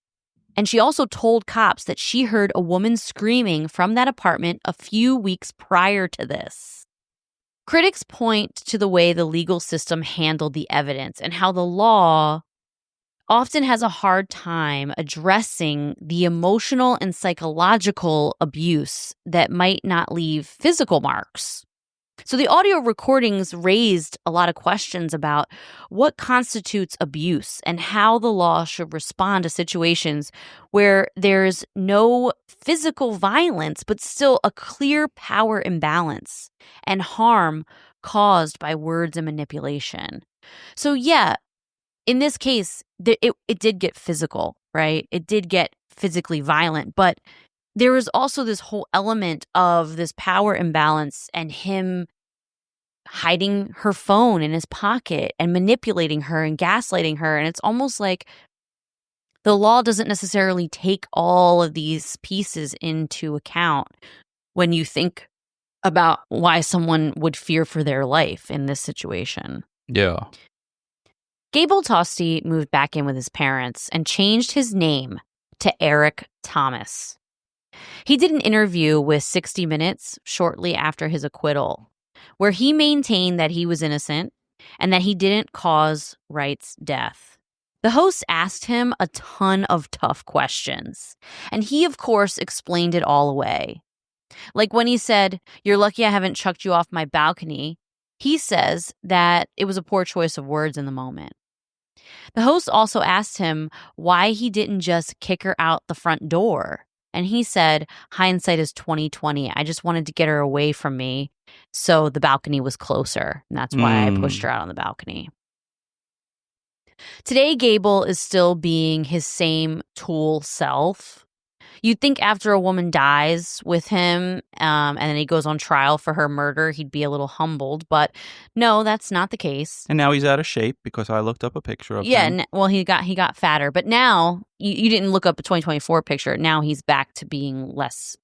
And she also told cops that she heard a woman screaming from that apartment a few weeks prior to this. Critics point to the way the legal system handled the evidence and how the law often has a hard time addressing the emotional and psychological abuse that might not leave physical marks. So the audio recordings raised a lot of questions about what constitutes abuse and how the law should respond to situations where there's no physical violence, but still a clear power imbalance and harm caused by words and manipulation. So yeah, in this case, it did get physical, right? It did get physically violent, but there was also this whole element of this power imbalance and him hiding her phone in his pocket and manipulating her and gaslighting her. And it's almost like the law doesn't necessarily take all of these pieces into account when you think about why someone would fear for their life in this situation. Yeah. Gable Tostee moved back in with his parents and changed his name to Eric Thomas. He did an interview with 60 Minutes shortly after his acquittal, where he maintained that he was innocent and that he didn't cause Wright's death. The host asked him a ton of tough questions, and he, of course, explained it all away. Like when he said, "You're lucky I haven't chucked you off my balcony," he says that it was a poor choice of words in the moment. The host also asked him why he didn't just kick her out the front door. And he said, "Hindsight is 20/20. I just wanted to get her away from me, so the balcony was closer. And that's why I pushed her out on the balcony." Today, Gable is still being his same tool self. You'd think after a woman dies with him and then he goes on trial for her murder, he'd be a little humbled. But no, that's not the case. And now he's out of shape because I looked up a picture of him. Yeah, well, he got fatter. But now, you didn't look up a 2024 picture. Now he's back to being less,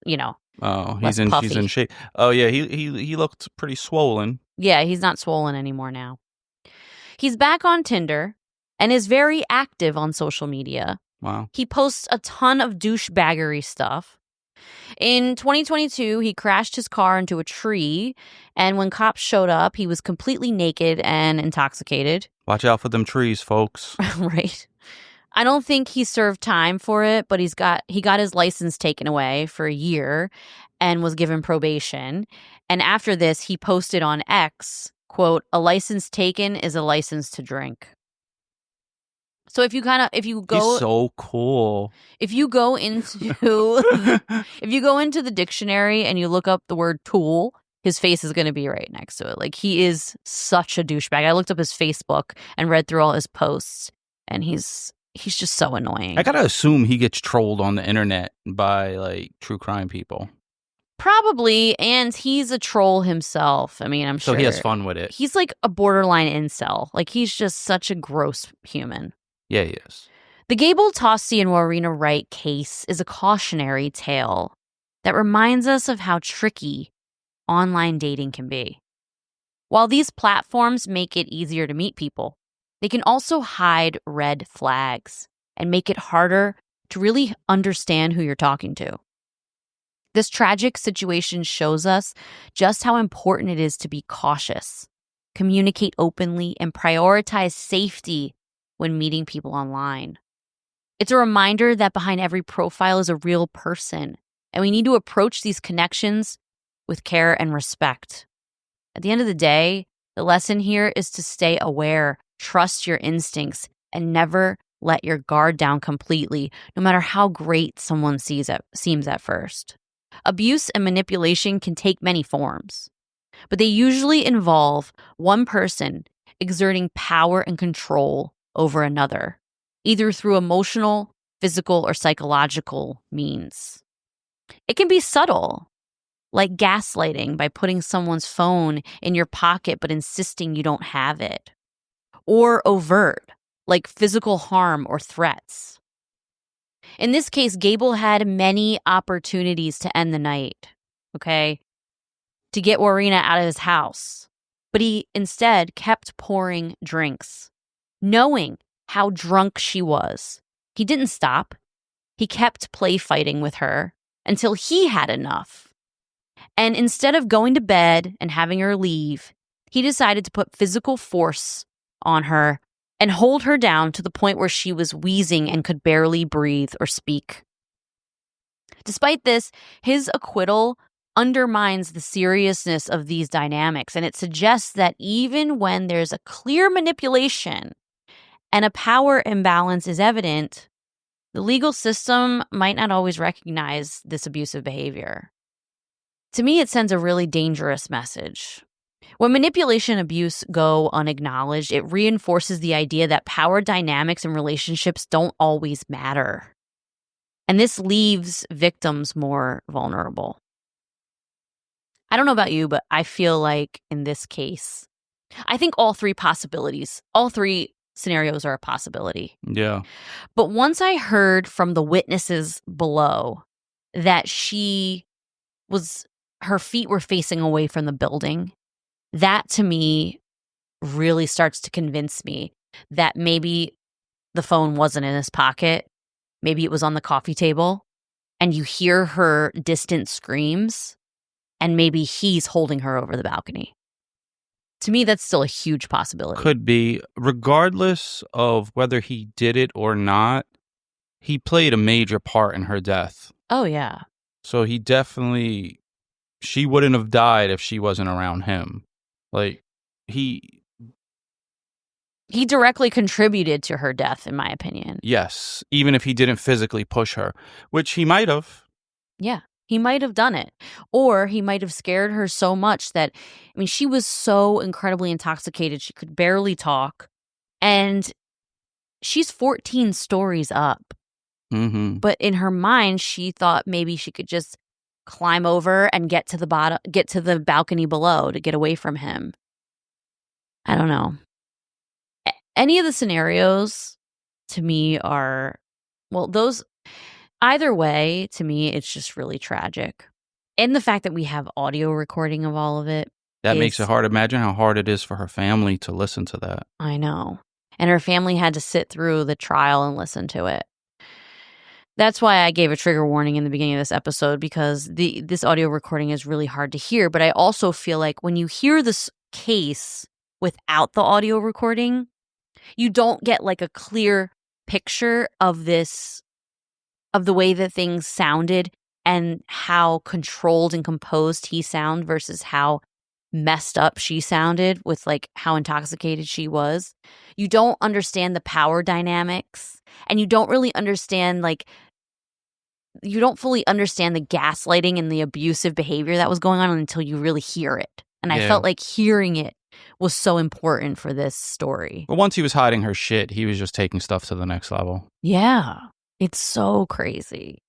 Oh, less he's puffy. in shape. Oh, yeah, he looked pretty swollen. Yeah, he's not swollen anymore now. He's back on Tinder and is very active on social media. Wow. He posts a ton of douchebaggery stuff. In 2022, he crashed his car into a tree, and when cops showed up, he was completely naked and intoxicated. Watch out for them trees, folks. Right. I don't think he served time for it, but he got his license taken away for a year and was given probation. And after this, he posted on X, quote, "A license taken is a license to drink." So if you go He's so cool. if you go into the dictionary and you look up the word tool, his face is going to be right next to it. Like, he is such a douchebag. I looked up his Facebook and read through all his posts, and he's just so annoying. I gotta assume he gets trolled on the internet by like true crime people. Probably, and he's a troll himself. I mean, I'm sure. So he has fun with it. He's like a borderline incel. Like, he's just such a gross human. Yeah, he is. The Gable Tostee and Warriena Wright case is a cautionary tale that reminds us of how tricky online dating can be. While these platforms make it easier to meet people, they can also hide red flags and make it harder to really understand who you're talking to. This tragic situation shows us just how important it is to be cautious, communicate openly, and prioritize safety when meeting people online. It's a reminder that behind every profile is a real person, and we need to approach these connections with care and respect. At the end of the day, the lesson here is to stay aware, trust your instincts, and never let your guard down completely, no matter how great someone seems at first. Abuse and manipulation can take many forms, but they usually involve one person exerting power and control over another, either through emotional, physical, or psychological means. It can be subtle, like gaslighting by putting someone's phone in your pocket but insisting you don't have it, or overt, like physical harm or threats. In this case, Gable had many opportunities to end the night, to get Warriena out of his house, but he instead kept pouring drinks. Knowing how drunk she was, he didn't stop. He kept play fighting with her until he had enough. And instead of going to bed and having her leave, he decided to put physical force on her and hold her down to the point where she was wheezing and could barely breathe or speak. Despite this, his acquittal undermines the seriousness of these dynamics, and it suggests that even when there's a clear manipulation and a power imbalance is evident, the legal system might not always recognize this abusive behavior. To me, it sends a really dangerous message. When manipulation and abuse go unacknowledged, it reinforces the idea that power dynamics in relationships don't always matter. And this leaves victims more vulnerable. I don't know about you, but I feel like in this case, I think all three scenarios are a possibility. Yeah. But once I heard from the witnesses below that her feet were facing away from the building, that to me really starts to convince me that maybe the phone wasn't in his pocket. Maybe it was on the coffee table, and you hear her distant screams, and maybe he's holding her over the balcony. To me, that's still a huge possibility. Could be. Regardless of whether he did it or not, he played a major part in her death. Oh, yeah. So she wouldn't have died if she wasn't around him. Like, he directly contributed to her death, in my opinion. Yes, even if he didn't physically push her, which he might have. Yeah, he might have done it. Or he might have scared her so much that, I mean, she was so incredibly intoxicated, she could barely talk. And she's 14 stories up. Mm-hmm. But in her mind, she thought maybe she could just climb over and get to the balcony below to get away from him. I don't know. Any of the scenarios to me are, well, those, either way, to me, it's just really tragic. And the fact that we have audio recording of all of it. That makes it hard. Imagine how hard it is for her family to listen to that. I know. And her family had to sit through the trial and listen to it. That's why I gave a trigger warning in the beginning of this episode, because this audio recording is really hard to hear. But I also feel like when you hear this case without the audio recording, you don't get like a clear picture of the way that things sounded and how controlled and composed he sounded versus how messed up she sounded with like how intoxicated she was. You don't understand the power dynamics, and you don't really understand you don't fully understand the gaslighting and the abusive behavior that was going on until you really hear it. And I felt like hearing it was so important for this story. But once he was hiding her shit, he was just taking stuff to the next level. Yeah, it's so crazy.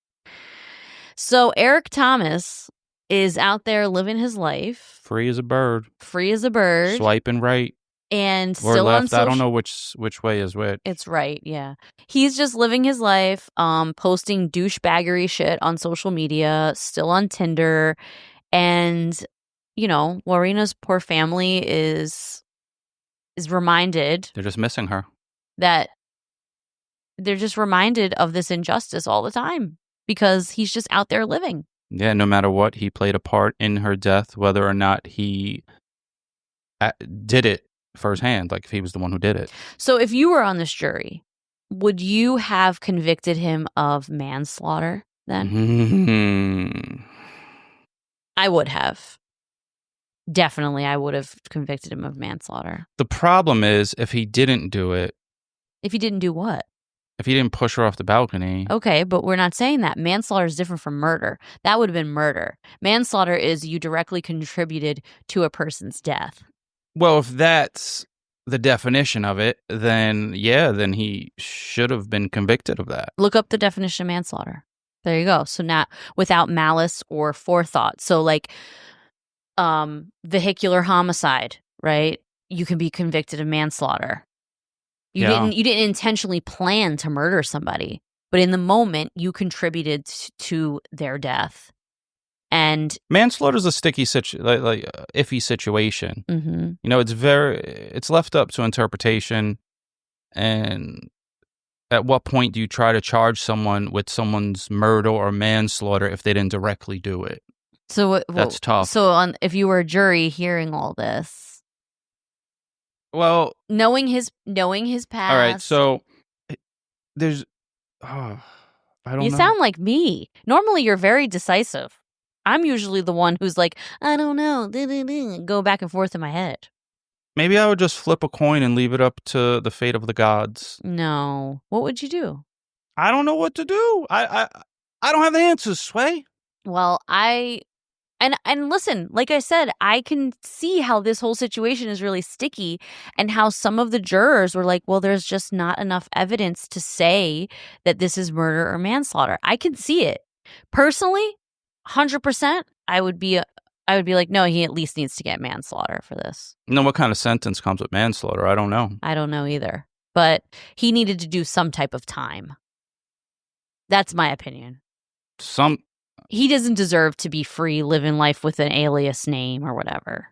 So Eric Thomas is out there living his life. Free as a bird. Swiping right. And or still left. on I don't know which way is which. It's right, yeah. He's just living his life, posting douchebaggery shit on social media, still on Tinder. And, you know, Warriena's poor family is reminded. They're just missing her. That they're just reminded of this injustice all the time because he's just out there living. Yeah, no matter what, he played a part in her death, whether or not he did it firsthand, like if he was the one who did it. So if you were on this jury, would you have convicted him of manslaughter then? Mm-hmm. I would have. Definitely, I would have convicted him of manslaughter. The problem is if he didn't do it. If he didn't do what? If he didn't push her off the balcony. Okay, but we're not saying that. Manslaughter is different from murder. That would have been murder. Manslaughter is you directly contributed to a person's death. Well, if that's the definition of it, then he should have been convicted of that. Look up the definition of manslaughter. There you go. So not without malice or forethought. So like vehicular homicide, right? You can be convicted of manslaughter. You didn't intentionally plan to murder somebody, but in the moment you contributed to their death. And manslaughter is a sticky iffy situation. Mm-hmm. You know, it's left up to interpretation. And at what point do you try to charge someone with someone's murder or manslaughter if they didn't directly do it? So that's tough. So if you were a jury hearing all this, well, knowing his past. All right, so there's. I don't know. You sound like me. Normally, you're very decisive. I'm usually the one who's like, I don't know, go back and forth in my head. Maybe I would just flip a coin and leave it up to the fate of the gods. No. What would you do? I don't know what to do. I don't have the answers, Sway. Well, I And listen, like I said, I can see how this whole situation is really sticky and how some of the jurors were like, well, there's just not enough evidence to say that this is murder or manslaughter. I can see it. Personally, 100%, I would be like, no, he at least needs to get manslaughter for this. You know what kind of sentence comes with manslaughter? I don't know. I don't know either. But he needed to do some type of time. That's my opinion. He doesn't deserve to be free living life with an alias name or whatever.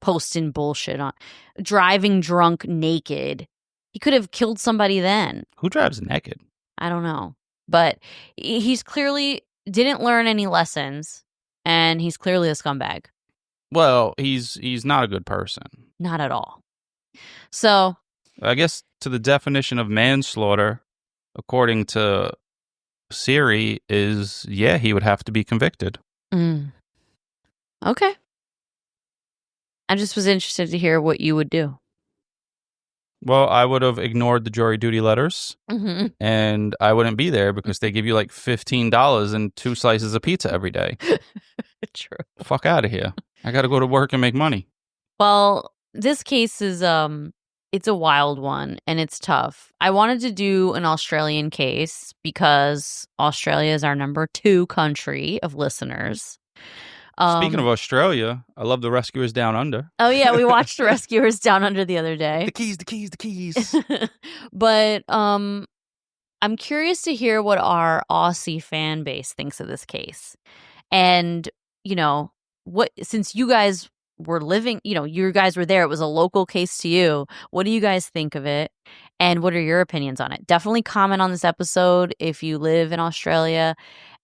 Posting bullshit on. Driving drunk naked. He could have killed somebody then. Who drives naked? I don't know. But he's clearly didn't learn any lessons. And he's clearly a scumbag. Well, he's not a good person. Not at all. So I guess to the definition of manslaughter, according to Siri, is, yeah, he would have to be convicted. Okay. I just was interested to hear what you would do. Well, I would have ignored the jury duty letters, and I wouldn't be there because they give you like $15 and 2 slices of pizza every day. True. Fuck out of here. I got to go to work and make money. Well, this case is it's a wild one and it's tough. I wanted to do an Australian case because Australia is our number 2 country of listeners. Speaking of Australia, I love the Rescuers Down Under. Oh, yeah. We watched the Rescuers Down Under the other day. The keys. But I'm curious to hear what our Aussie fan base thinks of this case. And, you know, since you guys were living, you know, you guys were there, it was a local case to you. What do you guys think of it? And what are your opinions on it? Definitely comment on this episode if you live in Australia.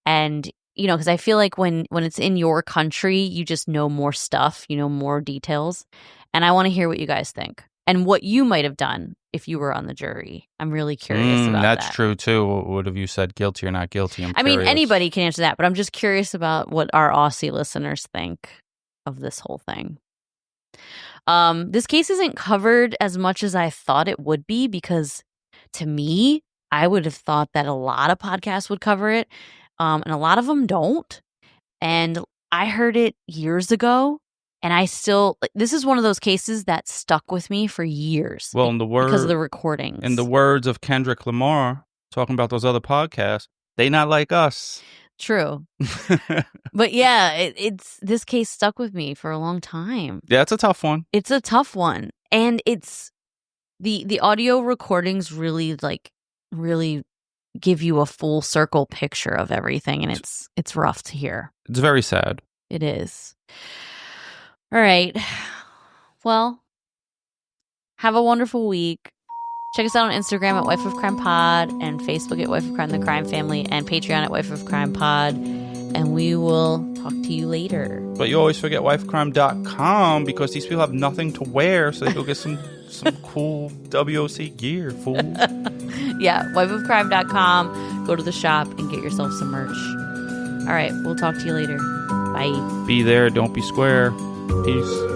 And, you know, because I feel like when it's in your country, you just know more stuff, you know, more details. And I want to hear what you guys think and what you might have done if you were on the jury. I'm really curious about that. That's true, too. What have you said, guilty or not guilty? I mean, anybody can answer that, but I'm just curious about what our Aussie listeners think of this whole thing. This case isn't covered as much as I thought it would be because to me, I would have thought that a lot of podcasts would cover it. And a lot of them don't. And I heard it years ago. And I still, this is one of those cases that stuck with me for years. Well, because of the recordings. In the words of Kendrick Lamar, talking about those other podcasts, they not like us. True. But yeah, it's this case stuck with me for a long time. Yeah, it's a tough one. It's a tough one. And it's the audio recordings really give you a full circle picture of everything, and it's rough to hear. It's very sad. It is. All right. Well, have a wonderful week. Check us out on Instagram at Wife of Crime Pod and Facebook at Wife of Crime the Crime Family and Patreon at Wife of Crime Pod. And we will talk to you later. But you always forget wifeofcrime.com because these people have nothing to wear, so they go get some cool WOC gear, fool. Yeah, wifeofcrime.com. Go to the shop and get yourself some merch. All right, we'll talk to you later. Bye. Be there, don't be square. Peace.